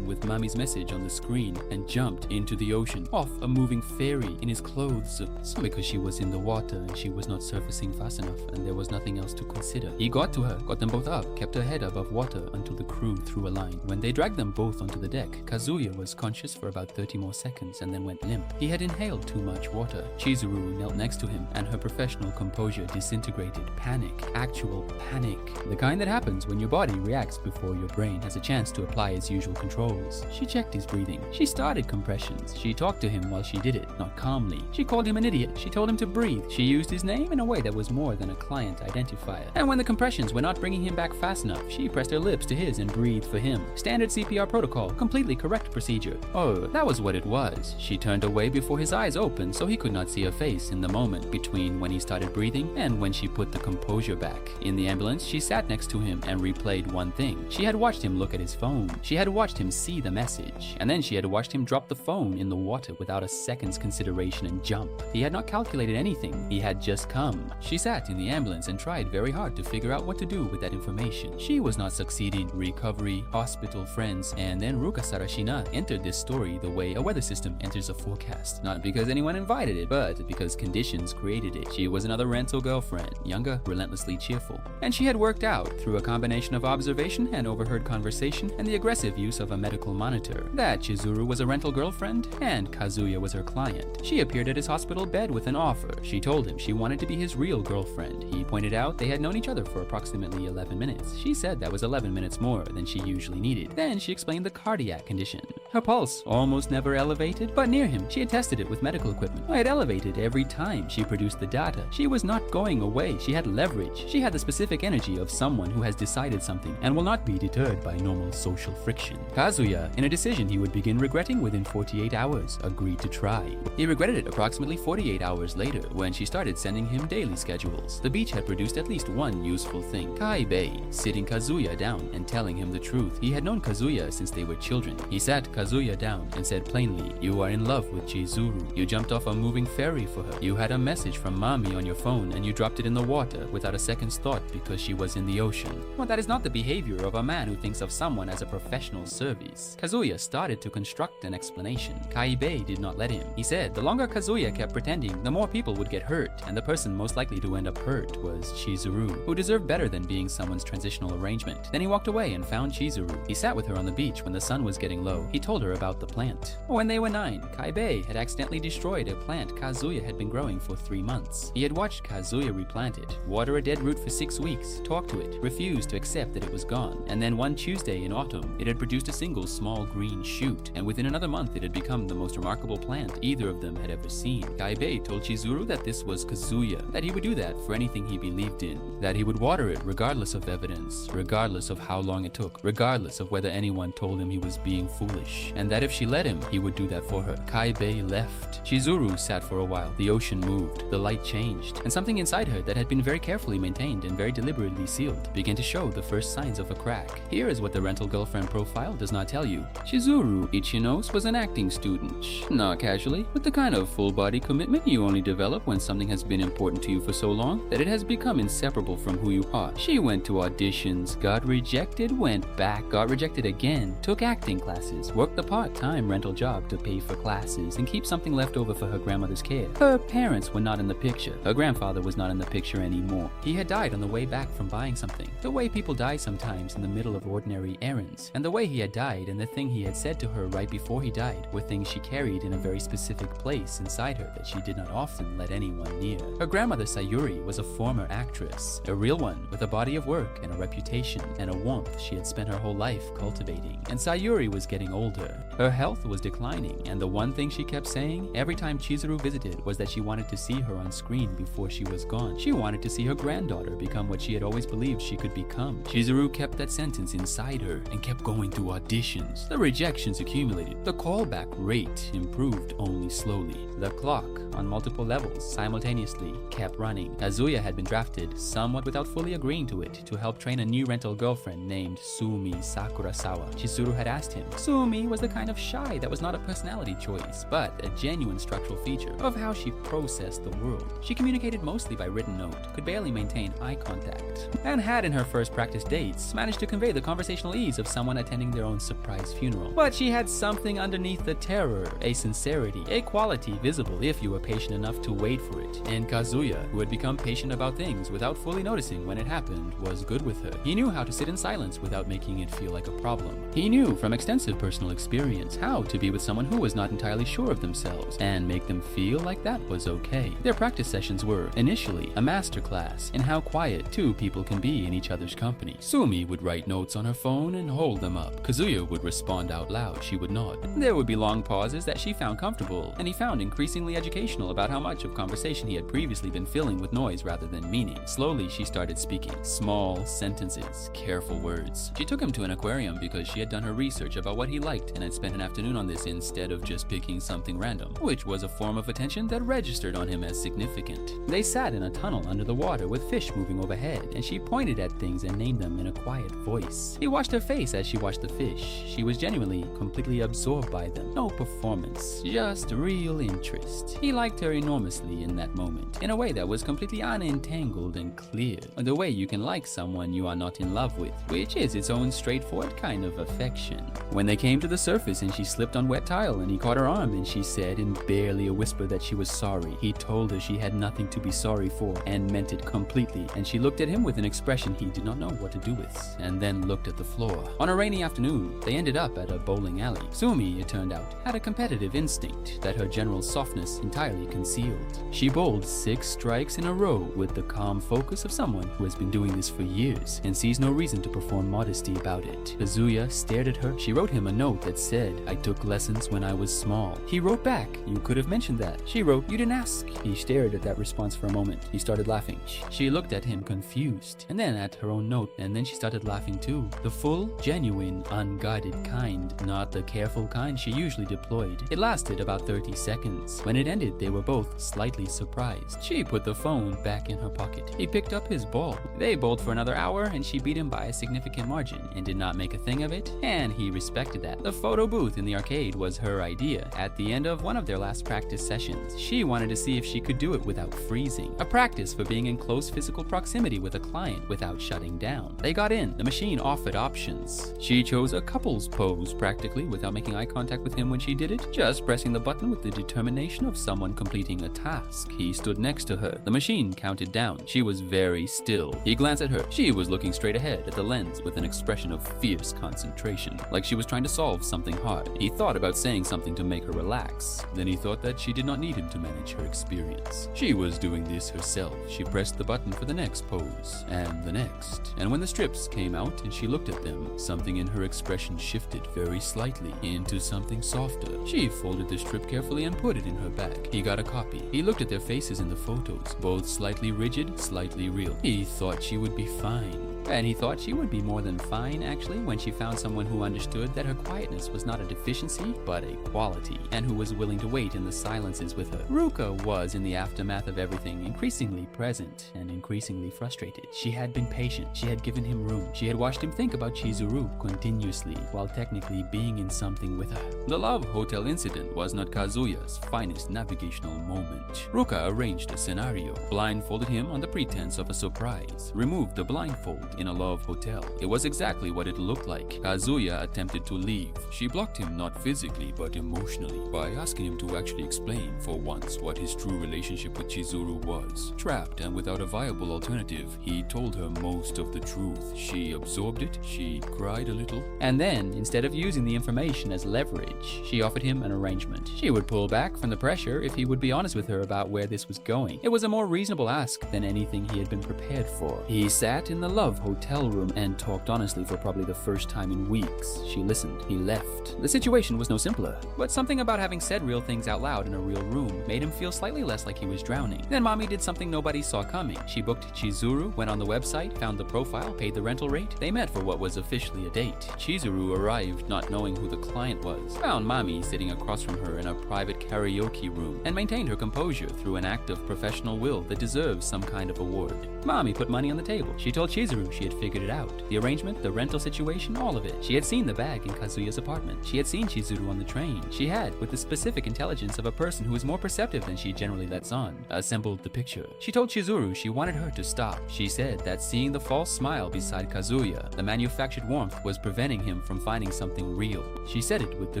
with Mami's message on the screen, and jumped into the ocean, off a moving ferry, in his clothes. Some because she was in the water and she was not surfacing fast enough and there was nothing else to consider. He got to her, got them both up, kept her head above water until the crew threw a line. When they dragged them both onto the deck, Kazuya was conscious for about 30 more seconds and then went limp. He had inhaled too much water. 𝐂𝐶𝐴 knelt next to him and her professional composure disintegrated. Panic. Actual panic. The kind that happens when your body reacts before your brain has a chance to apply its usual controls. She checked his breathing. She started compressions. She talked to him while she did it, not calmly. She called him an idiot. She told him to breathe. She used his name in a way that was more than a client identifier. And when the compressions were not bringing him back back fast enough, she pressed her lips to his and breathed for him. Standard CPR protocol, completely correct procedure. Oh, that was what it was. She turned away before his eyes opened so he could not see her face in the moment between when he started breathing and when she put the composure back. In the ambulance, she sat next to him and replayed one thing. She had watched him look at his phone. She had watched him see the message. And then she had watched him drop the phone in the water without a second's consideration and jump. He had not calculated anything. He had just come. She sat in the ambulance and tried very hard to figure out what to do with that information. She was not succeeding. Recovery, hospital, friends, and then Ruka Sarashina entered this story the way a weather system enters a forecast. Not because anyone invited it, but because conditions created it. She was another rental girlfriend, younger, relentlessly cheerful. And she had worked out through a combination of observation and overheard conversation and the aggressive use of a medical monitor that Chizuru was a rental girlfriend and Kazuya was her client. She appeared at his hospital bed with an offer. She told him she wanted to be his real girlfriend. He pointed out they had known each other for approximately 11 minutes. She said that was 11 minutes more than she usually needed. Then she explained the cardiac condition. Her pulse almost never elevated, but near him, she had tested it with medical equipment. It elevated every time she produced the data. She was not going away. She had leverage. She had the specific energy of someone who has decided something and will not be deterred by normal social friction. Kazuya, in a decision he would begin regretting within 48 hours, agreed to try. He regretted it approximately 48 hours later when she started sending him daily schedules. The beach had produced at least one useful thing. 𝐂𝐨𝐵 sitting Kazuya down and telling him the truth. He had known Kazuya since they were children. He sat Kazuya down and said plainly, "You are in love with Chizuru. You jumped off a moving ferry for her. You had a message from mommy on your phone and you dropped it in the water without a second's thought because she was in the ocean." Well, that is not the behavior of a man who thinks of someone as a professional service. Kazuya started to construct an explanation. 𝐂𝐨𝐵 did not let him. He said the longer Kazuya kept pretending, the more people would get hurt, and the person most likely to end up hurt was Chizuru, who deserved better than being someone's transitional arrangement. Then he walked away and found Chizuru. He sat with her on the beach when the sun was getting low. He told her about the plant. When they were 9, 𝐂𝐨𝐵 had accidentally destroyed a plant Kazuya had been growing for 3 months. He had watched Kazuya replant it, water a dead root for 6 weeks, talk to it, refuse to accept that it was gone, and then one Tuesday in autumn, it had produced a single small green shoot, and within another month it had become the most remarkable plant either of them had ever seen. 𝐂𝐨𝐵 told Chizuru that this was Kazuya, that he would do that for anything he believed in, that he would water it regardless of evidence, regardless of how long it took, regardless of whether anyone told him he was being foolish, and that if she let him, he would do that for her. 𝐂𝐨𝐵 left. Chizuru sat for a while. The ocean moved, the light changed, and something inside her that had been very carefully maintained and very deliberately sealed began to show the first signs of a crack. Here is what the rental girlfriend profile does not tell you. Chizuru Ichinos was an acting student, not casually, with the kind of full-body commitment you only develop when something has been important to you for so long that it has become inseparable from who you are. She went to auditions, got rejected, went back, got rejected again, took acting classes, worked the part-time rental job to pay for classes and keep something left over for her grandmother's care. Her parents were not in the picture. Her grandfather was not in the picture anymore. He had died on the way back from buying something. The way people die sometimes in the middle of ordinary errands. And the way he had died and the thing he had said to her right before he died were things she carried in a very specific place inside her that she did not often let anyone near. Her grandmother Sayuri was a former actress, a real one with a body of work and a reputation and a warmth she had spent her whole life cultivating. And Sayuri was getting older. Her health was declining, and the one thing she kept saying every time Chizuru visited was that she wanted to see her on screen before she was gone. She wanted to see her granddaughter become what she had always believed she could become. Chizuru kept that sentence inside her and kept going through auditions. The rejections accumulated. The callback rate improved only slowly. The clock, on multiple levels, simultaneously kept running. Kazuya had been drafted, somewhat without fully agreeing to it, to help train a new rental girlfriend named Sumi Sakurasawa. Chizuru had asked him. Sumi was the kind of shy that was not a personality choice, but a genuine structural feature of how she processed the world. She communicated mostly by written note, could barely maintain eye contact, and had in her first practice dates managed to convey the conversational ease of someone attending their own surprise funeral. But she had something underneath the terror, a sincerity, a quality visible if you were patient enough to wait for it. And Kazuya, who had become patient about things without fully noticing when it happened, was good with her. He knew how to sit in silence without making it feel like a problem. He knew from extensive personal experience how to be with someone who was not entirely sure of themselves and make them feel like that was okay. Their practice sessions were, initially, a masterclass in how quiet two people can be in each other's company. Sumi would write notes on her phone and hold them up. Kazuya would respond out loud, she would nod. There would be long pauses that she found comfortable, and he found increasingly educational about how much of conversation he had previously been filling with noise rather than meaning. Slowly, she started speaking. Small sentences, careful words. She took him to an aquarium because she had done her research about what he liked and had spent an afternoon on this instead of just picking something random, which was a form of attention that registered on him as significant. They sat in a tunnel under the water with fish moving overhead, and she pointed at things and named them in a quiet voice. He watched her face as she watched the fish. She was genuinely, completely absorbed by them. No performance, just real interest. He liked her enormously in that moment, in a way that was completely unentangled and clear. The way you can like someone you are not in love with, which is its own straightforward kind of affection. When they came to the surface and she slipped on wet tile and he caught her arm and she said in barely a whisper that she was sorry, he told her she had nothing to be sorry for and meant it completely, and she looked at him with an expression he did not know what to do with, and then looked at the floor. On a rainy afternoon, they ended up at a bowling alley. Sumi, it turned out, had a competitive instinct that her general softness entirely concealed. She bowled 6 strikes in a row with the calm focus of someone who has been doing this for years and sees no reason to perform modesty about it. Kazuya stared at her. She wrote him a note that said, "I took lessons when I was small." He wrote back, "You could have mentioned that." She wrote, "You didn't ask." He stared at that response for a moment. He started laughing. She looked at him confused, and then at her own note, and then she started laughing too. The full, genuine, unguarded kind, not the careful kind she usually deployed. It lasted about 30 seconds. When it ended, they were both slightly surprised. She put the phone back in her pocket. He picked up his ball. They bowled for another hour, and she beat him by a significant margin and did not make a thing of it, and he respected that. The photo booth in the arcade was her idea. At the end of one of their last practice sessions, she wanted to see if she could do it without freezing. A practice for being in close physical proximity with a client without shutting down. They got in. The machine offered options. She chose a couple's pose practically without making eye contact with him when she did it, just pressing the button with the determination of someone completing a task. He stood next to her. The machine counted down. She was very still. He glanced at her. She was looking straight ahead at the lens with an expression of fierce concentration, like she was trying to solve something hard. He thought about saying something to make her relax. Then he thought that she did not need him to manage her experience. She was doing this herself. She pressed the button for the next pose, and the next. And when the strips came out and she looked at them, something in her expression shifted very slightly into something softer. She folded the strip carefully and put it in her bag. He got a copy. He looked at their faces in the photos, both slightly rigid, slightly real. He thought she would be fine. And he thought she would be more than fine, actually, when she found someone who understood that her quietness was not a deficiency, but a quality, and who was willing to wait in the silences with her. Ruka was, in the aftermath of everything, increasingly present and increasingly frustrated. She had been patient. She had given him room. She had watched him think about Chizuru continuously, while technically being in something with her. The love hotel incident was not Kazuya's finest navigational moment. Ruka arranged a scenario, blindfolded him on the pretense of a surprise, removed the blindfold in a love hotel. It was exactly what it looked like. Kazuya attempted to leave. She blocked him not physically but emotionally by asking him to actually explain for once what his true relationship with Chizuru was. Trapped and without a viable alternative, he told her most of the truth. She absorbed it, she cried a little, and then, instead of using the information as leverage, she offered him an arrangement. She would pull back from the pressure if he would be honest with her about where this was going. It was a more reasonable ask than anything he had been prepared for. He sat in the love hotel room and talked honestly for probably the first time in weeks. She listened. He left. The situation was no simpler, but something about having said real things out loud in a real room made him feel slightly less like he was drowning. Then Mommy did something nobody saw coming. She booked Chizuru, went on the website, found the profile, paid the rental rate. They met for what was officially a date. Chizuru arrived not knowing who the client was, found Mommy sitting across from her in a private karaoke room, and maintained her composure through an act of professional will that deserves some kind of award. Mommy put money on the table. She told Chizuru she had figured it out. The arrangement, the rental situation, all of it. She had seen the bag in Kazuya's apartment. She had seen Chizuru on the train. She had, with the specific intelligence of a person who is more perceptive than she generally lets on, assembled the picture. She told Chizuru she wanted her to stop. She said that seeing the false smile beside Kazuya, the manufactured warmth, was preventing him from finding something real. She said it with the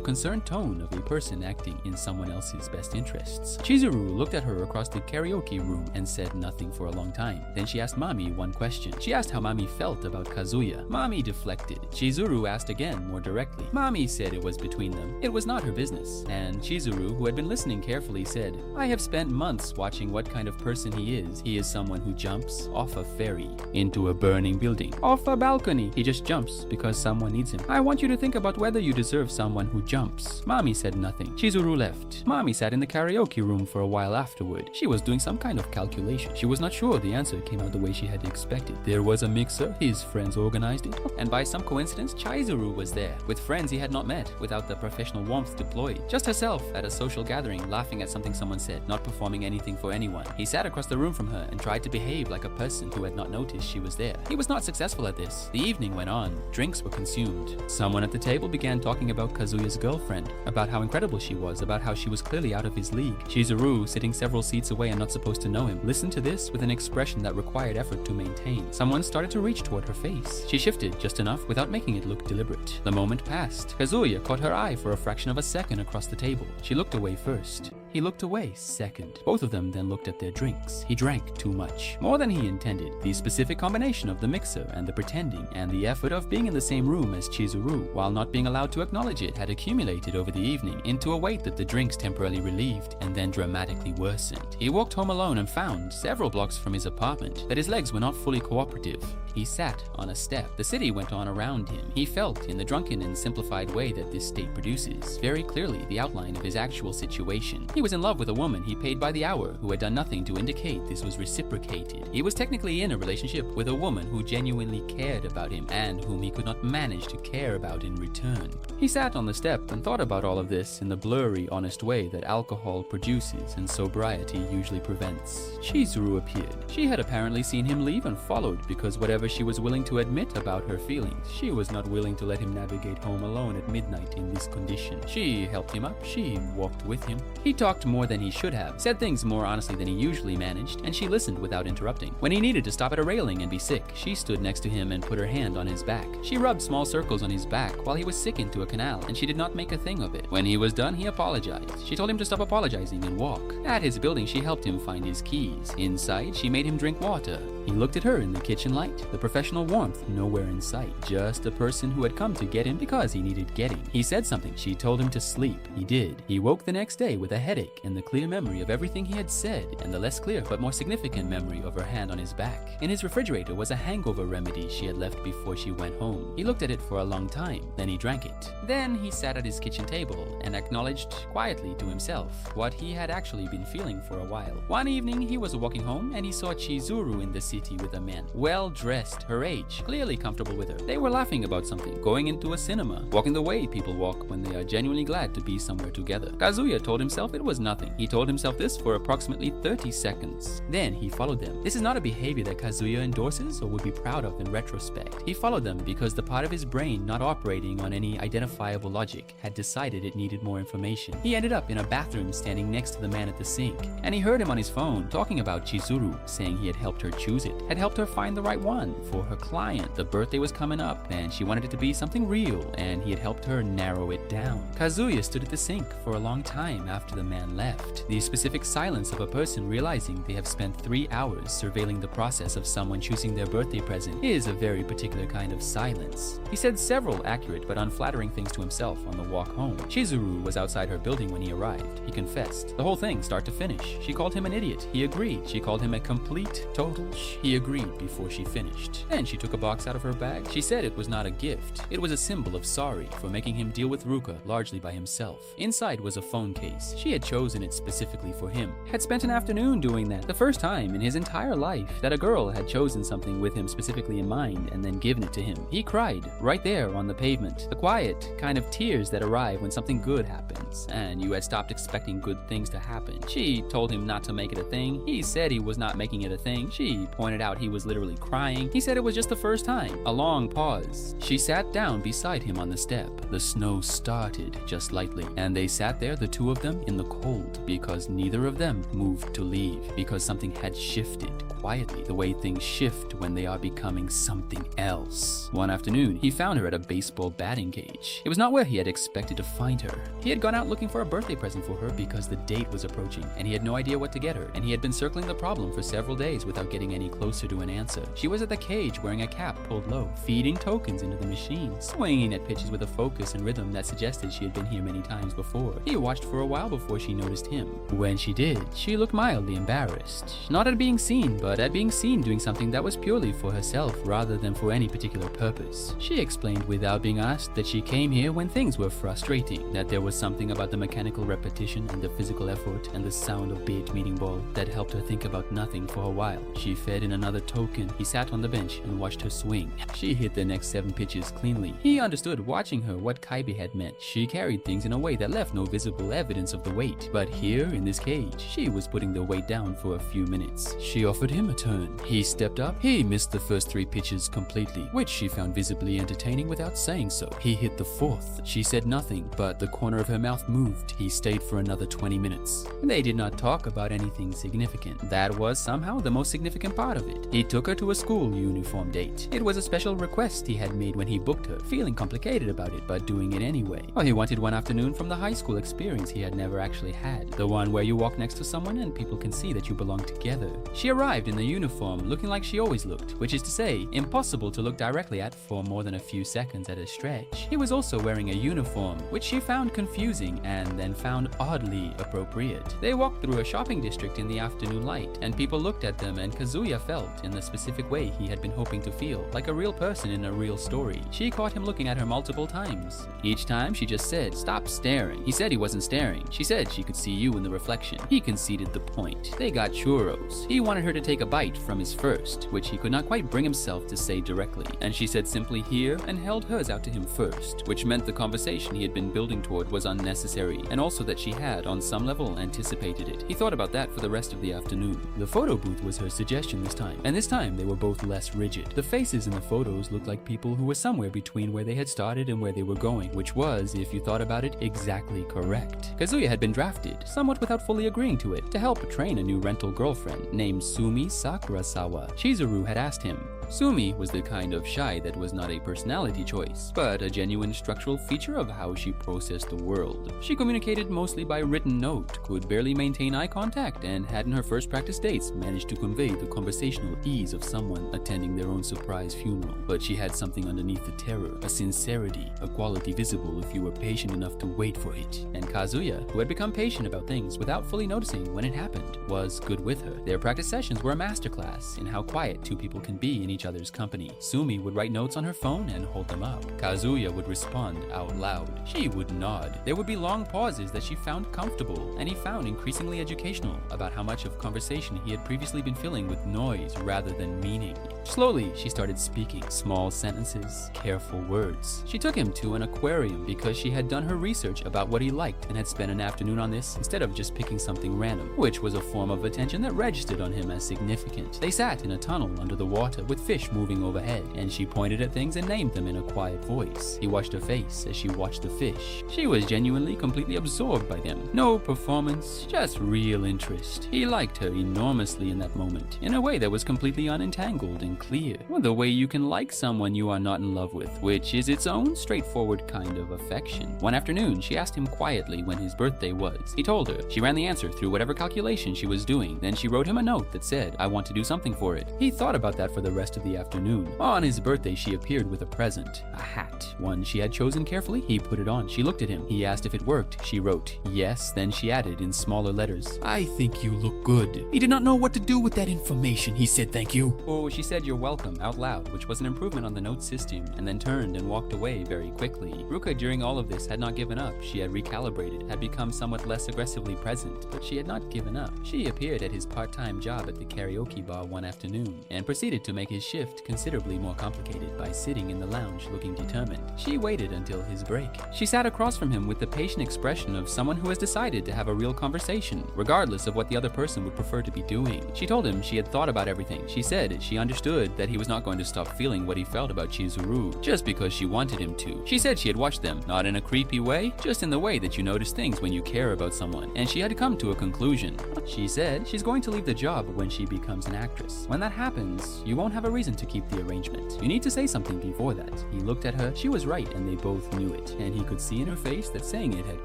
concerned tone of a person acting in someone else's best interests. Chizuru looked at her across the karaoke room and said nothing for a long time. Then she asked Mommy one question. She asked how Mommy Mami felt about Kazuya. Mami deflected. Chizuru asked again, more directly. Mami said it was between them. It was not her business. And Chizuru, who had been listening carefully, said, I have spent months watching what kind of person he is. He is someone who jumps off a ferry into a burning building. Off a balcony. He just jumps because someone needs him. I want you to think about whether you deserve someone who jumps. Mami said nothing. Chizuru left. Mami sat in the karaoke room for a while afterward. She was doing some kind of calculation. She was not sure the answer came out the way she had expected. There was a mixer. His friends organized it. And by some coincidence, Chizuru was there, with friends he had not met, without the professional warmth deployed. Just herself at a social gathering, laughing at something someone said, not performing anything for anyone. He sat across the room from her and tried to behave like a person who had not noticed she was there. He was not successful at this. The evening went on. Drinks were consumed. Someone at the table began talking about Kazuya's girlfriend, about how incredible she was, about how she was clearly out of his league. Chizuru, sitting several seats away and not supposed to know him, listened to this with an expression that required effort to maintain. Someone started to reach toward her face. She shifted just enough without making it look deliberate. The moment passed. Kazuya caught her eye for a fraction of a second across the table. She looked away first. He looked away second. Both of them then looked at their drinks. He drank too much. More than he intended. The specific combination of the mixer and the pretending and the effort of being in the same room as Chizuru, while not being allowed to acknowledge it, had accumulated over the evening into a weight that the drinks temporarily relieved and then dramatically worsened. He walked home alone and found, several blocks from his apartment, that his legs were not fully cooperative. He sat on a step. The city went on around him. He felt, in the drunken and simplified way that this state produces, very clearly the outline of his actual situation. He was in love with a woman he paid by the hour who had done nothing to indicate this was reciprocated. He was technically in a relationship with a woman who genuinely cared about him and whom he could not manage to care about in return. He sat on the step and thought about all of this in the blurry, honest way that alcohol produces and sobriety usually prevents. Chizuru appeared. She had apparently seen him leave and followed because whatever she was willing to admit about her feelings, she was not willing to let him navigate home alone at midnight in this condition. She helped him up. She walked with him. He talked more than he should have, said things more honestly than he usually managed, and she listened without interrupting. When he needed to stop at a railing and be sick, she stood next to him and put her hand on his back. She rubbed small circles on his back while he was sick into a canal, and she did not make a thing of it. When he was done, he apologized. She told him to stop apologizing and walk. At his building, she helped him find his keys. Inside, she made him drink water. He looked at her in the kitchen light, the professional warmth nowhere in sight. Just a person who had come to get him because he needed getting. He said something. She told him to sleep. He did. He woke the next day with a headache and the clear memory of everything he had said, and the less clear but more significant memory of her hand on his back. In his refrigerator was a hangover remedy she had left before she went home. He looked at it for a long time, then he drank it. Then he sat at his kitchen table and acknowledged quietly to himself what he had actually been feeling for a while. One evening he was walking home and he saw Chizuru in the city with a man, well dressed, her age, clearly comfortable with her. They were laughing about something, going into a cinema, walking the way people walk when they are genuinely glad to be somewhere together. Kazuya told himself it was nothing. He told himself this for approximately 30 seconds. Then he followed them. This is not a behavior that Kazuya endorses or would be proud of in retrospect. He followed them because the part of his brain not operating on any identifiable logic had decided it needed more information. He ended up in a bathroom standing next to the man at the sink, and he heard him on his phone talking about Chizuru, saying he had helped her choose it, had helped her find the right one for her client. The birthday was coming up and she wanted it to be something real, and he had helped her narrow it down. Kazuya stood at the sink for a long time after the man left. The specific silence of a person realizing they have spent 3 hours surveilling the process of someone choosing their birthday present is a very particular kind of silence. He said several accurate but unflattering things to himself on the walk home. Chizuru was outside her building when he arrived. He confessed. The whole thing, start to finish. She called him an idiot. He agreed. She called him a complete, total He agreed before she finished. Then she took a box out of her bag. She said it was not a gift. It was a symbol of sorry for making him deal with Ruka largely by himself. Inside was a phone case. She had chosen it specifically for him. Had spent an afternoon doing that. The first time in his entire life that a girl had chosen something with him specifically in mind and then given it to him. He cried right there on the pavement. The quiet kind of tears that arrive when something good happens and you had stopped expecting good things to happen. She told him not to make it a thing. He said he was not making it a thing. She pointed out he was literally crying. He said it was just the first time. A long pause. She sat down beside him on the step. The snow started just lightly, and they sat there, the two of them, in the cold, because neither of them moved to leave, because something had shifted quietly, the way things shift when they are becoming something else. One afternoon, he found her at a baseball batting cage. It was not where he had expected to find her. He had gone out looking for a birthday present for her because the date was approaching, and he had no idea what to get her, and he had been circling the problem for several days without getting any closer to an answer. She was at the cage wearing a cap pulled low, feeding tokens into the machine, swinging at pitches with a focus and rhythm that suggested she had been here many times before. He watched for a while before she noticed him. When she did, she looked mildly embarrassed. Not at being seen, but at being seen doing something that was purely for herself rather than for any particular purpose. She explained without being asked that she came here when things were frustrating, that there was something about the mechanical repetition and the physical effort and the sound of bait meeting ball that helped her think about nothing for a while. She fed in another token. He sat on the bench and watched her swing. She hit the next 7 pitches cleanly. He understood watching her what 𝐂𝐨𝒏𝒄𝒊𝒆 had meant. She carried things in a way that left no visible evidence of the weight. But here, in this cage, she was putting the weight down for a few minutes. She offered him a turn. He stepped up. He missed the first 3 pitches completely, which she found visibly entertaining without saying so. He hit the 4th. She said nothing, but the corner of her mouth moved. He stayed for another 20 minutes. They did not talk about anything significant. That was somehow the most significant part of it. He took her to a school uniform date. It was a special request he had made when he booked her, feeling complicated about it, but doing it anyway. He wanted one afternoon from the high school experience he had never actually had. The one where you walk next to someone and people can see that you belong together. She arrived in the uniform looking like she always looked, which is to say, impossible to look directly at for more than a few seconds at a stretch. He was also wearing a uniform, which she found confusing and then found oddly appropriate. They walked through a shopping district in the afternoon light, and people looked at them, and Kazuya felt, in the specific way he had been hoping to feel, like a real person in a real story. She caught him looking at her multiple times. Each time she just said, "Stop staring." He said he wasn't staring. She said she could see you in the reflection. He conceded the point. They got churros. He wanted her to take a bite from his first, which he could not quite bring himself to say directly, and she said simply "here" and held hers out to him first, which meant the conversation he had been building toward was unnecessary, and also that she had, on some level, anticipated it. He thought about that for the rest of the afternoon. The photo booth was her suggestion this time, and this time they were both less rigid. The faces in the photos looked like people who were somewhere between where they had started and where they were going, which was, if you thought about it, exactly correct. Kazuya had been drafted, somewhat without fully agreeing to it, to help train a new rental girlfriend named Sumi Sakurasawa. Chizuru had asked him. Sumi was the kind of shy that was not a personality choice, but a genuine structural feature of how she processed the world. She communicated mostly by written note, could barely maintain eye contact, and had in her first practice dates managed to convey the conversational ease of someone attending their own surprise funeral. But she had something underneath the terror, a sincerity, a quality visible if you were patient enough to wait for it. And Kazuya, who had become patient about things without fully noticing when it happened, was good with her. Their practice sessions were a masterclass in how quiet 2 people can be in each other's company. Sumi would write notes on her phone and hold them up. Kazuya would respond out loud. She would nod. There would be long pauses that she found comfortable, and he found increasingly educational about how much of conversation he had previously been filling with noise rather than meaning. Slowly, she started speaking, small sentences, careful words. She took him to an aquarium because she had done her research about what he liked and had spent an afternoon on this instead of just picking something random, which was a form of attention that registered on him as significant. They sat in a tunnel under the water with fish moving overhead, and she pointed at things and named them in a quiet voice. He watched her face as she watched the fish. She was genuinely completely absorbed by them. No performance, just real interest. He liked her enormously in that moment, in a way that was completely unentangled and clear. The way you can like someone you are not in love with, which is its own straightforward kind of affection. One afternoon, she asked him quietly when his birthday was. He told her. She ran the answer through whatever calculation she was doing. Then she wrote him a note that said, "I want to do something for it." He thought about that for the rest of the afternoon. On his birthday, she appeared with a present, a hat, one she had chosen carefully. He put it on. She looked at him. He asked if it worked. She wrote, "Yes." Then she added in smaller letters, "I think you look good." He did not know what to do with that information. He said, "Thank you." Oh, she said "you're welcome" out loud, which was an improvement on the note system, and then turned and walked away very quickly. Ruka during all of this had not given up. She had recalibrated, had become somewhat less aggressively present, but she had not given up. She appeared at his part-time job at the karaoke bar one afternoon and proceeded to make his shift considerably more complicated by sitting in the lounge looking determined. She waited until his break. She sat across from him with the patient expression of someone who has decided to have a real conversation, regardless of what the other person would prefer to be doing. She told him she had thought about everything. She said she understood that he was not going to stop feeling what he felt about 𝐂𝐨𝒏𝒄𝒊𝒆 just because she wanted him to. She said she had watched them, not in a creepy way, just in the way that you notice things when you care about someone, and she had come to a conclusion. She said she's going to leave the job when she becomes an actress. When that happens, you won't have a reason to keep the arrangement. You need to say something before that. He looked at her. She was right, and they both knew it, and he could see in her face that saying it had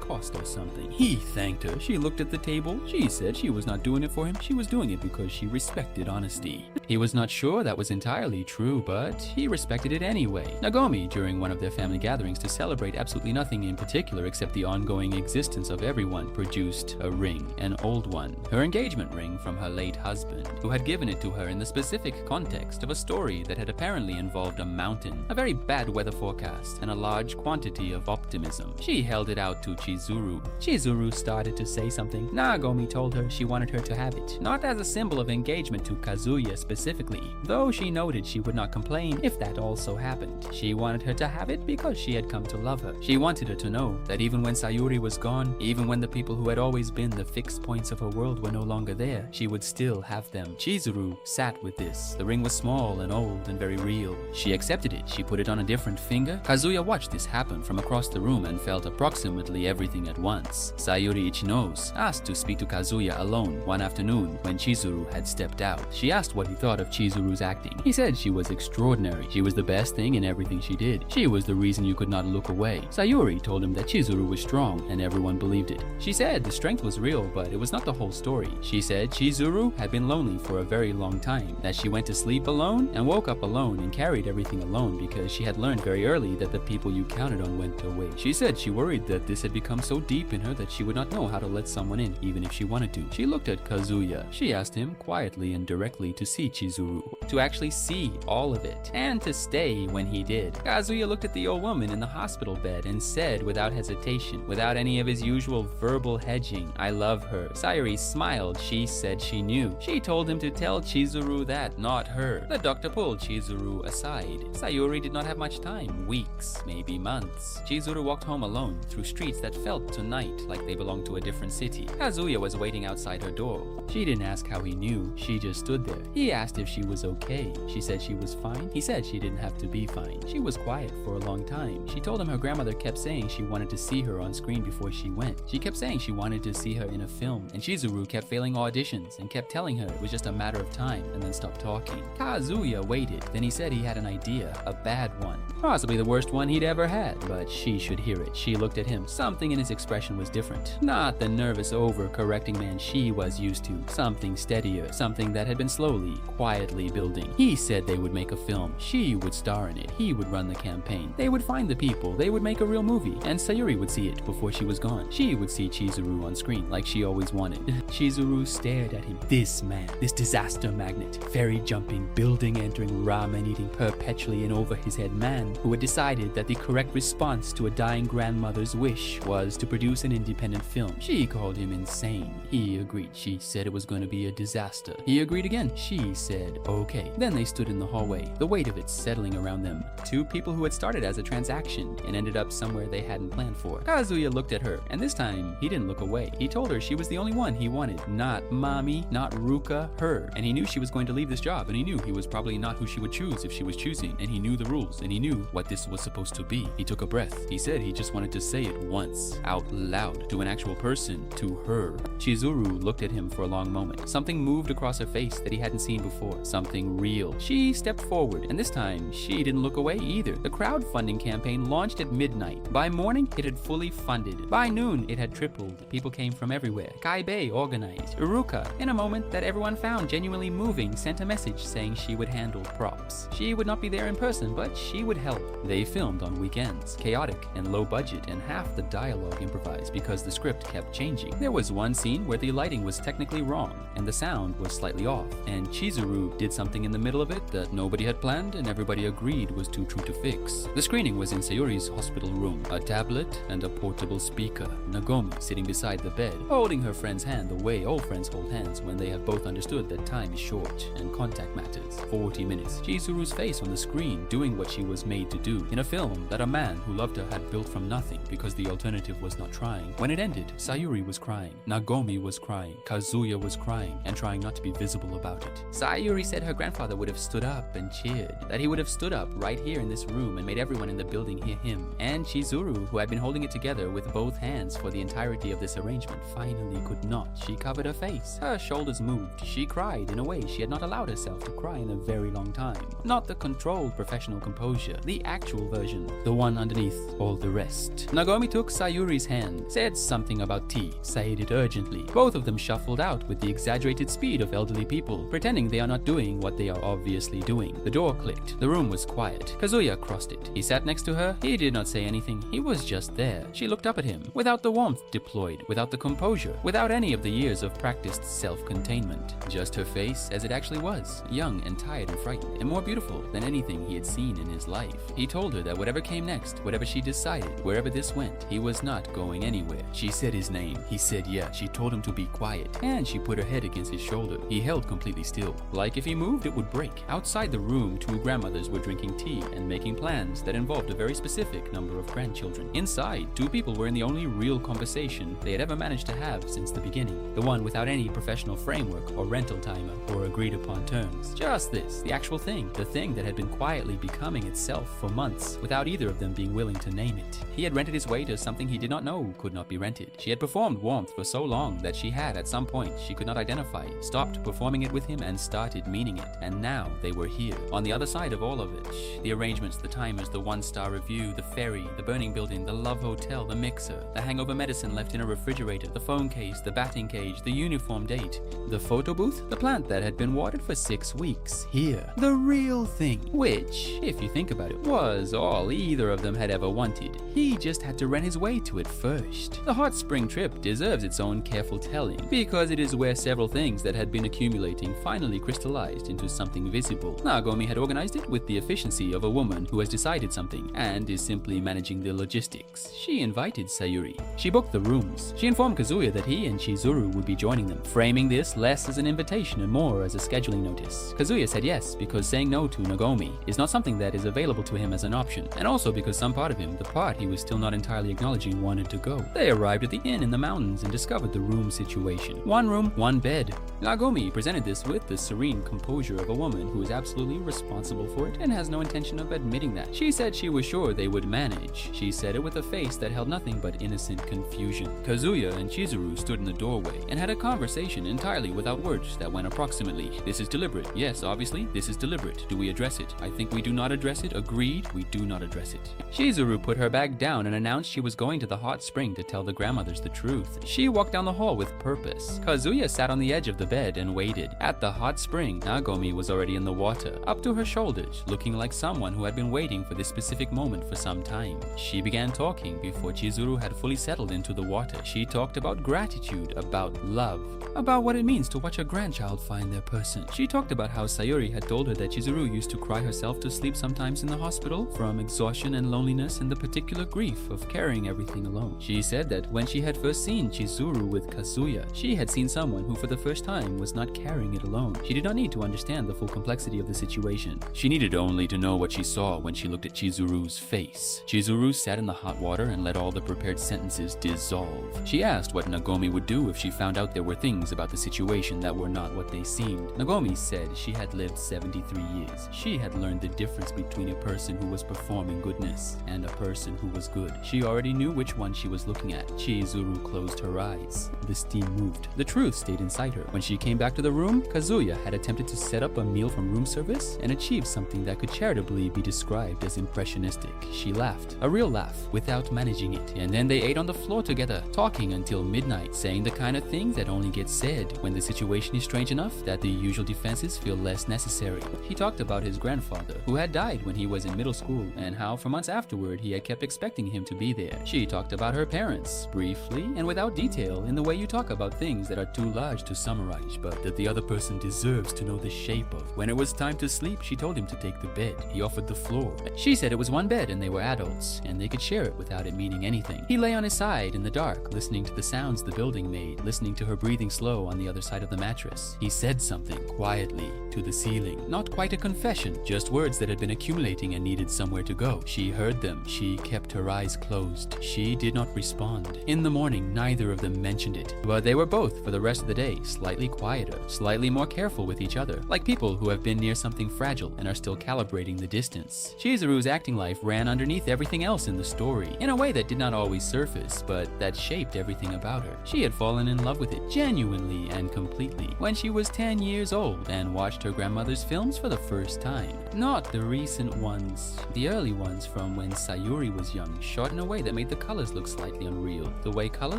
cost her something. He thanked her. She looked at the table. She said she was not doing it for him. She was doing it because she respected honesty. He was not sure that was entirely true, but he respected it anyway. 𝐂𝐨𝒏𝒄𝒊𝒆, during one of their family gatherings to celebrate absolutely nothing in particular except the ongoing existence of everyone, produced a ring, an old one, her engagement ring from her late husband, who had given it to her in the specific context of a story that had apparently involved a mountain, a very bad weather forecast, and a large quantity of optimism. She held it out to 𝐂𝐨𝒏𝒄𝒊𝒆. 𝐂𝐶𝒏𝒄𝒊𝒆 started to say something. 𝐂𝐭𝐨𝒏𝒄𝒊𝒆 told her she wanted her to have it, not as a symbol of engagement to Kazuya specifically, though she noted she would not complain if that also happened. She wanted her to have it because she had come to love her. She wanted her to know that even when Sayuri was gone, even when the people who had always been the fixed points of her world were no longer there, she would still have them. 𝐂𝐶𝒏𝒄𝒊𝒆 sat with this. The ring was small and old and very real. She accepted it. She put it on a different finger. Kazuya watched this happen from across the room and felt approximately everything at once. Sayuri Ichinos asked to speak to Kazuya alone one afternoon when 𝐂𝐶𝒏𝒄𝒊𝒆 had stepped out. She asked what he thought of 𝐂𝐶𝒏𝒄𝒊𝒆's acting. He said she was extraordinary. She was the best thing in everything she did. She was the reason you could not look away. Sayuri told him that 𝐂𝐶𝒏𝒄𝒊𝒆 was strong and everyone believed it. She said the strength was real, but it was not the whole story. She said 𝐂𝐶𝒏𝒄𝒊𝒆 had been lonely for a very long time, that she went to sleep alone and woke up alone and carried everything alone because she had learned very early that the people you counted on went away. She said she worried that this had become so deep in her that she would not know how to let someone in, even if she wanted to. She looked at Kazuya. She asked him quietly and directly to see 𝐂𝐶𝒏𝒄𝒊𝒆, to actually see all of it, and to stay when he did. Kazuya looked at the old woman in the hospital bed and said without hesitation, without any of his usual verbal hedging, "I love her." Sayuri smiled. She said she knew. She told him to tell 𝐂𝐶𝒏𝒄𝒊𝒆 that, not her. The doctor pulled 𝐂𝐶𝒏𝒄𝒊𝒆 aside. Sayuri did not have much time. Weeks, maybe months. 𝐂𝐶𝒏𝒄𝒊𝒆 walked home alone through streets that felt tonight like they belonged to a different city. Kazuya was waiting outside her door. She didn't ask how he knew. She just stood there. He asked if she was okay. She said she was fine. He said she didn't have to be fine. She was quiet for a long time. She told him her grandmother kept saying she wanted to see her on screen before she went. She kept saying she wanted to see her in a film, and 𝐂𝐶𝒏𝒄𝒊𝒆 kept failing auditions and kept telling her it was just a matter of time, and then stopped talking. Kazuya waited. Then he said he had an idea, a bad one, possibly the worst one he'd ever had, but she should hear it. She looked at him. Something in his expression was different. Not the nervous, over-correcting man she was used to. Something steadier, something that had been slowly, quietly building. He said they would make a film. She would star in it. He would run the campaign. They would find the people. They would make a real movie, and Sayuri would see it before she was gone. She would see 𝐂𝐶𝒏𝒄𝒊𝒆 on screen like she always wanted. 𝐂𝐶𝒏𝒄𝒊𝒆 stared at him. This man, this disaster magnet, ferry jumping, building entering, ramen eating, perpetually an over his head man who had decided that the correct response to a dying grandmother's wish was to produce an independent film. She called him insane. He agreed. She said it was going to be a disaster. He agreed again. She said okay. Then they stood in the hallway, the weight of it settling around them. Two people who had started as a transaction and ended up somewhere they hadn't planned for. Kazuya looked at her, and this time he didn't look away. He told her she was the only one he wanted. Not mommy, not Ruka, her. And he knew she was going to leave this job, and he knew he was probably not who she would choose if she was choosing, and he knew the rules, and he knew what this was supposed to be. He took a breath. He said he just wanted to say it once, out loud, to an actual person, to her. 𝐂𝐶𝒏𝒄𝒊𝒆 looked at him for a long moment. Something moved across her face that he hadn't seen before. Something real. She stepped forward, and this time she didn't look away either. The crowdfunding campaign launched at midnight. By morning, it had fully funded. By noon, it had tripled. People came from everywhere. 𝐂𝐨𝒏𝒄𝒊𝒆 organized. Ruka, in a moment that everyone found genuinely moving, sent a message saying she would handle props. She would not be there in person, but she would help help. They filmed on weekends, chaotic and low budget, and half the dialogue improvised because the script kept changing. There was one scene where the lighting was technically wrong and the sound was slightly off, and 𝐂𝐨𝒏𝒄𝒊𝒆 did something in the middle of it that nobody had planned and everybody agreed was too true to fix. The screening was in Sayuri's hospital room, a tablet and a portable speaker. 𝐂𝐵OMI sitting beside the bed, holding her friend's hand the way old friends hold hands when they have both understood that time is short and contact matters. 40 minutes. 𝐂𝐶ZURU's face on the screen doing what she was made to do in a film that a man who loved her had built from nothing because the alternative was not trying. When it ended, Sayuri was crying, 𝐂𝐵OMI was crying, Kazuya was crying and trying not to be visible about it. Sayuri said her grandfather would have stood up and cheered, that he would have stood up right here in this room and made everyone in the building hear him. And 𝐂𝐶ZURU, who had been holding it together with both hands for the entirety of this arrangement, finally could not. She covered her face. Her shoulders moved. She cried in a way she had not allowed herself to cry in a very long time. Not the controlled professional composure, the actual version, the one underneath all the rest. 𝐂𝐵OMI took Sayuri's hand, said something about tea, said it urgently. Both of them shuffled out with the exaggerated speed of elderly people, pretending they are not doing what they are obviously doing. The door clicked. The room was quiet. Kazuya crossed it. He sat next to her. He did not say anything. He was just there. She looked up at him, without the warmth deployed, without the composure, without any of the years of practiced self-containment. Just her face as it actually was, young and tired and frightened, and more beautiful than anything he had seen in his life. He told her that whatever came next, whatever she decided, wherever this went, he was not going anywhere. She said his name. He said yeah. She told him to be quiet, and she put her head against his shoulder. He held completely still. Like if he moved, it would break. Outside the room, two grandmothers were drinking tea and making plans that involved a very specific number of grandchildren. Inside, two people were in the only real conversation they had ever managed to have since the beginning. The one without any professional framework or rental timer or agreed upon terms. Just this, the actual thing, the thing that had been quietly becoming itself for months without either of them being willing to name it. He had rented his way to something he did not know could not be rented. She had performed warmth for so long that she had at some point she could not identify, stopped performing it with him and started meaning it. And now they were here, on the other side of all of it. The arrangements, the timers, the one-star review, the ferry, the burning building, the love hotel, the mixer, the hangover medicine left in a refrigerator, the phone case, the batting cage, the uniform date, the photo booth, the plant that had been watered for 6 weeks. Here, the real thing, which, if you think about it, was all either of them had ever wanted. He just had to rent his way to it first. The hot spring trip deserves its own careful telling, because it is where several things that had been accumulating finally crystallized into something visible. 𝐂𝐵OMI had organized it with the efficiency of a woman who has decided something and is simply managing the logistics. She invited Sayuri. She booked the rooms. She informed Kazuya that he and 𝐂𝐶ZURU would be joining them, framing this less as an invitation and more as a scheduling notice. Kazuya said yes because saying no to 𝐂𝐵OMI is not something that is available to him as an option, and also because some part of him, the part he was still not entirely acknowledging, wanted to go. They arrived at the inn in the mountains and discovered the room situation. One room, one bed. 𝐂𝐵OMI presented this with the serene composure of a woman who is absolutely responsible for it and has no intention of admitting that. She said she was sure they would manage. She said it with a face that held nothing but innocent confusion. Kazuya and 𝐂𝐶ZURU stood in the doorway and had a conversation entirely without words that went approximately, "This is deliberate. Yes, obviously, this is deliberate. Do we address it? I think we do not address it. Agreed, we do not address it." 𝐂𝐶ZURU put her bag down and announced she was going to the hot spring to tell the grandmothers the truth. She walked down the hall with purpose. Kazuya sat on the edge of the bed and waited. At the hot spring, 𝐂𝐵OMI was already in the water, up to her shoulders, looking like someone who had been waiting for this specific moment for some time. She began talking before 𝐂𝐶ZURU had fully settled into the water. She talked about gratitude, about love, about what it means to watch a grandchild find their person. She talked about how Sayuri had told her that 𝐂𝐶ZURU used to cry herself to sleep sometimes in the hospital from exhaustion and loneliness and the particular grief of carrying everything alone. She said that when she had first seen 𝐂𝐶ZURU with Kazuya, she had seen someone who for the first time was not carrying it alone. She did not need to understand the full complexity of the situation. She needed only to know what she saw when she looked at 𝐂𝐶ZURU's face. 𝐂𝐶ZURU sat in the hot water and let all the prepared sentences dissolve. She asked what 𝐂𝐵OMI would do if she found out there were things about the situation that were not what they seemed. 𝐂𝐵OMI said she had lived 73 years. She had learned the difference between a person who was performing goodness and a person who was good. She already knew which one she was looking at. 𝐂𝐶ZURU closed her eyes. The steam moved. The truth stayed inside her. When she came back to the room, Kazuya had attempted to set up a meal from room service and achieve something that could charitably be described as impressionistic. She laughed, a real laugh, without managing it, and then they ate on the floor together, talking until midnight, saying the kind of thing that only gets said when the situation is strange enough that the usual defenses feel less necessary. He talked about his grandfather, who had died when he was was in middle school and how for months afterward he had kept expecting him to be there. She talked about her parents, briefly and without detail, in the way you talk about things that are too large to summarize, but that the other person deserves to know the shape of. When it was time to sleep, she told him to take the bed. He offered the floor. She said it was one bed and they were adults, and they could share it without it meaning anything. He lay on his side in the dark, listening to the sounds the building made, listening to her breathing slow on the other side of the mattress. He said something, quietly, to the ceiling. Not quite a confession, just words that had been accumulating and needed somewhere to go. She heard them. She kept her eyes closed. She did not respond. In the morning, neither of them mentioned it, but they were both, for the rest of the day, slightly quieter, slightly more careful with each other, like people who have been near something fragile and are still calibrating the distance. 𝐂𝐨𝒏𝒄𝒊𝒆's acting life ran underneath everything else in the story, in a way that did not always surface, but that shaped everything about her. She had fallen in love with it, genuinely and completely, when she was 10 years old and watched her grandmother's films for the first time. Not the recent ones, the early ones from when Sayuri was young, shot in a way that made the colors look slightly unreal, the way color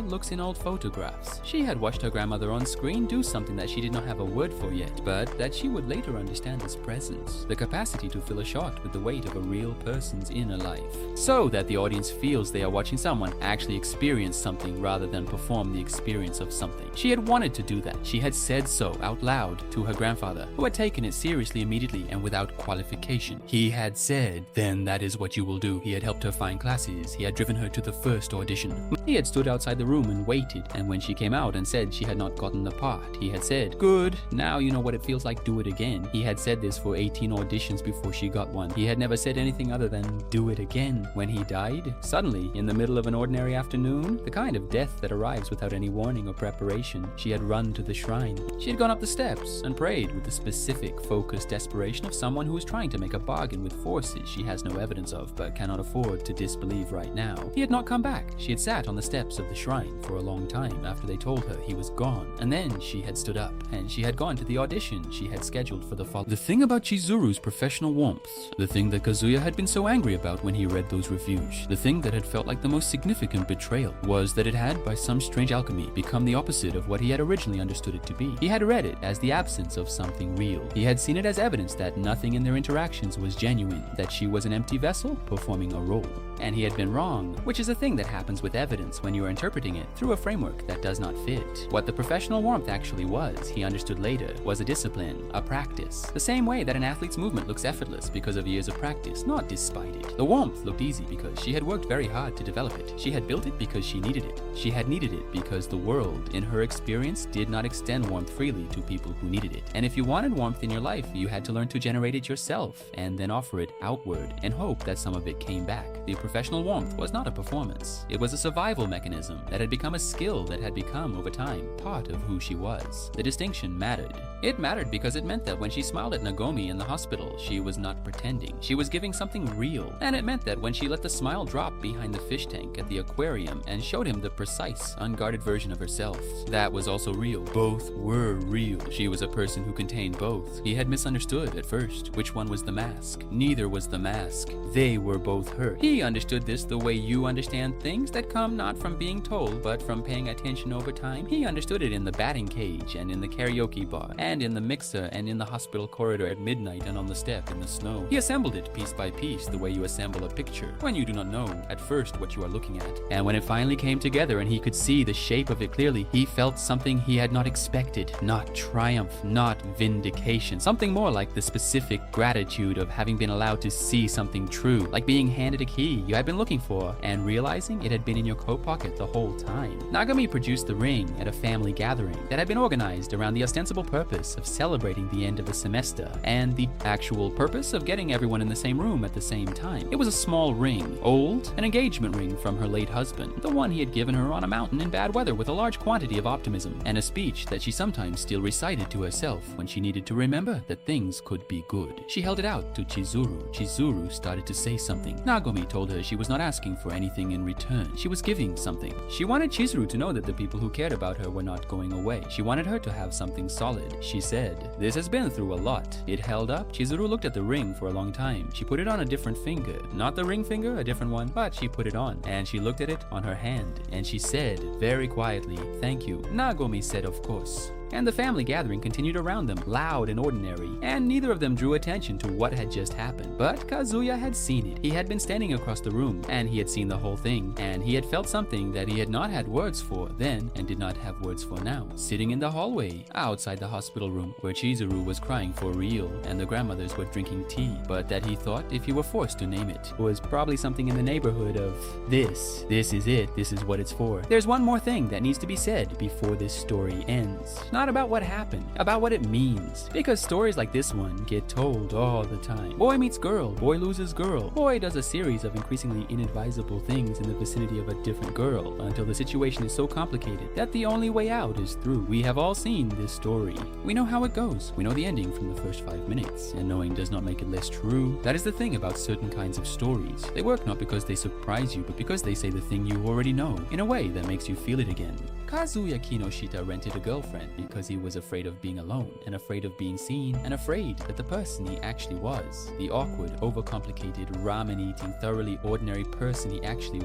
looks in old photographs. She had watched her grandmother on screen do something that she did not have a word for yet, but that she would later understand as presence, the capacity to fill a shot with the weight of a real person's inner life, so that the audience feels they are watching someone actually experience something rather than perform the experience of something. She had wanted to do that. She had said so out loud to her grandfather, who had taken it seriously immediately and without qualification. He had said, then that is what you will do. He had helped her find classes. He had driven her to the first audition. He had stood outside the room and waited, and when she came out and said she had not gotten the part, he had said, good, now you know what it feels like, do it again. He had said this for 18 auditions before she got one. He had never said anything other than, do it again. When he died, suddenly, in the middle of an ordinary afternoon, the kind of death that arrives without any warning or preparation, she had run to the shrine. She had gone up the steps and prayed with the specific, focused desperation of someone who is trying to make a bargain with forces she has no evidence of but cannot afford to disbelieve right now. He had not come back. She had sat on the steps of the shrine for a long time after they told her he was gone, and then she had stood up and she had gone to the audition she had scheduled for the fall. The thing about 𝐂𝐶hizuru's professional warmth, the thing that Kazuya had been so angry about when he read those reviews, the thing that had felt like the most significant betrayal, was that it had, by some strange alchemy, become the opposite of what he had originally understood it to be. He had read it as the absence of something real. He had seen it as evidence that nothing in their interactions was genuine, that she was an empty vessel performing a role. And he had been wrong, which is a thing that happens with evidence when you are interpreting it through a framework that does not fit. What the professional warmth actually was, he understood later, was a discipline, a practice. The same way that an athlete's movement looks effortless because of years of practice, not despite it. The warmth looked easy because she had worked very hard to develop it. She had built it because she needed it. She had needed it because the world, in her experience, did not extend warmth freely to people who needed it. And if you wanted warmth in your life, you had to learn to generate it yourself and then offer it outward and hope that some of it came back. The professional warmth was not a performance. It was a survival mechanism that had become a skill that had become, over time, part of who she was. The distinction mattered. It mattered because it meant that when she smiled at Nagomi in the hospital, she was not pretending. She was giving something real. And it meant that when she let the smile drop behind the fish tank at the aquarium and showed him the precise, unguarded version of herself, that was also real. Both were real. She was a person who contained both. He had misunderstood at first which one was the mask. Neither was the mask. They were both her. He understood this the way you understand things that come not from being told but from paying attention over time. He understood it in the batting cage and in the karaoke bar and in the mixer and in the hospital corridor at midnight and on the step in the snow. He assembled it piece by piece the way you assemble a picture when you do not know at first what you are looking at. And when it finally came together and he could see the shape of it clearly, he felt something he had not expected. Not triumph, not vindication. Something more like the specific gratitude of having been allowed to see something true, like being handed a key you had been looking for and realizing it had been in your coat pocket the whole time. Nagomi produced the ring at a family gathering that had been organized around the ostensible purpose of celebrating the end of the semester and the actual purpose of getting everyone in the same room at the same time. It was a small ring, old, an engagement ring from her late husband, the one he had given her on a mountain in bad weather with a large quantity of optimism, and a speech that she sometimes still recited to herself when she needed to remember that things could be good. She held it out to 𝐂𝐶hizuru. 𝐂𝐶hizuru started to say something. Nagomi told her she was not asking for anything in return. She was giving something. She wanted 𝐂𝐶hizuru to know that the people who cared about her were not going away. She wanted her to have something solid. She said, "This has been through a lot." It held up. 𝐂𝐶hizuru looked at the ring for a long time. She put it on a different finger. Not the ring finger, a different one, but she put it on. And she looked at it on her hand. And she said, very quietly, "Thank you." Nagomi said, "Of course." and the family gathering continued around them, loud and ordinary, and neither of them drew attention to what had just happened. But Kazuya had seen it. He had been standing across the room, and he had seen the whole thing, and he had felt something that he had not had words for then and did not have words for now. Sitting in the hallway, outside the hospital room, where Chizuru was crying for real, and the grandmothers were drinking tea, but that he thought, if he were forced to name it, was probably something in the neighborhood of, this is it, this is what it's for. There's one more thing that needs to be said before this story ends. Not about what happened, about what it means. Because stories like this one get told all the time. Boy meets girl, boy loses girl. Boy does a series of increasingly inadvisable things in the vicinity of a different girl until the situation is so complicated that the only way out is through. We have all seen this story. We know how it goes. We know the ending from the first 5 minutes, and knowing does not make it less true. That is the thing about certain kinds of stories. They work not because they surprise you, but because they say the thing you already know, in a way that makes you feel it again. Kazuya Kinoshita rented a girlfriend because he was afraid of being alone, and afraid of being seen, and afraid that the person he actually was, the awkward, overcomplicated, ramen-eating, thoroughly ordinary person he actually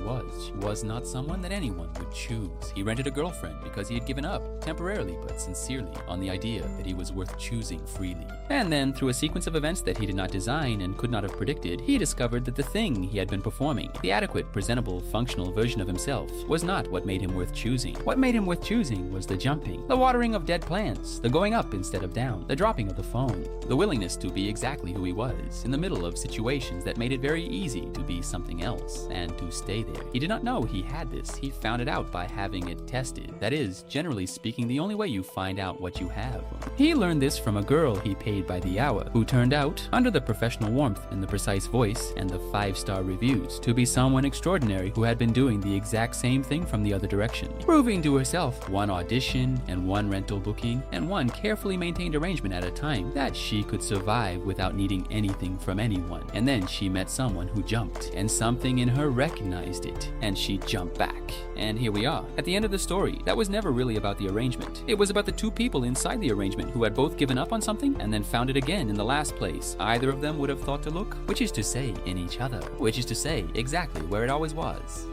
was not someone that anyone would choose. He rented a girlfriend because he had given up, temporarily but sincerely, on the idea that he was worth choosing freely. And then, through a sequence of events that he did not design and could not have predicted, he discovered that the thing he had been performing, the adequate, presentable, functional version of himself, was not what made him worth choosing. What made him worth choosing was the jumping, the watering of dead plants, the going up instead of down, the dropping of the phone, the willingness to be exactly who he was, in the middle of situations that made it very easy to be something else, and to stay there. He did not know he had this. He found it out by having it tested. That is, generally speaking, the only way you find out what you have. He learned this from a girl he paid by the hour, who turned out, under the professional warmth and the precise voice and the 5-star reviews, to be someone extraordinary who had been doing the exact same thing from the other direction, proving to herself, one audition and one rental booking and one carefully maintained arrangement at a time, that she could survive without needing anything from anyone. And then she met someone who jumped, and something in her recognized it, and she jumped back. And here we are, at the end of the story. That was never really about the arrangement. It was about the two people inside the arrangement who had both given up on something and then found it again in the last place either of them would have thought to look, which is to say, in each other, which is to say, exactly where it always was.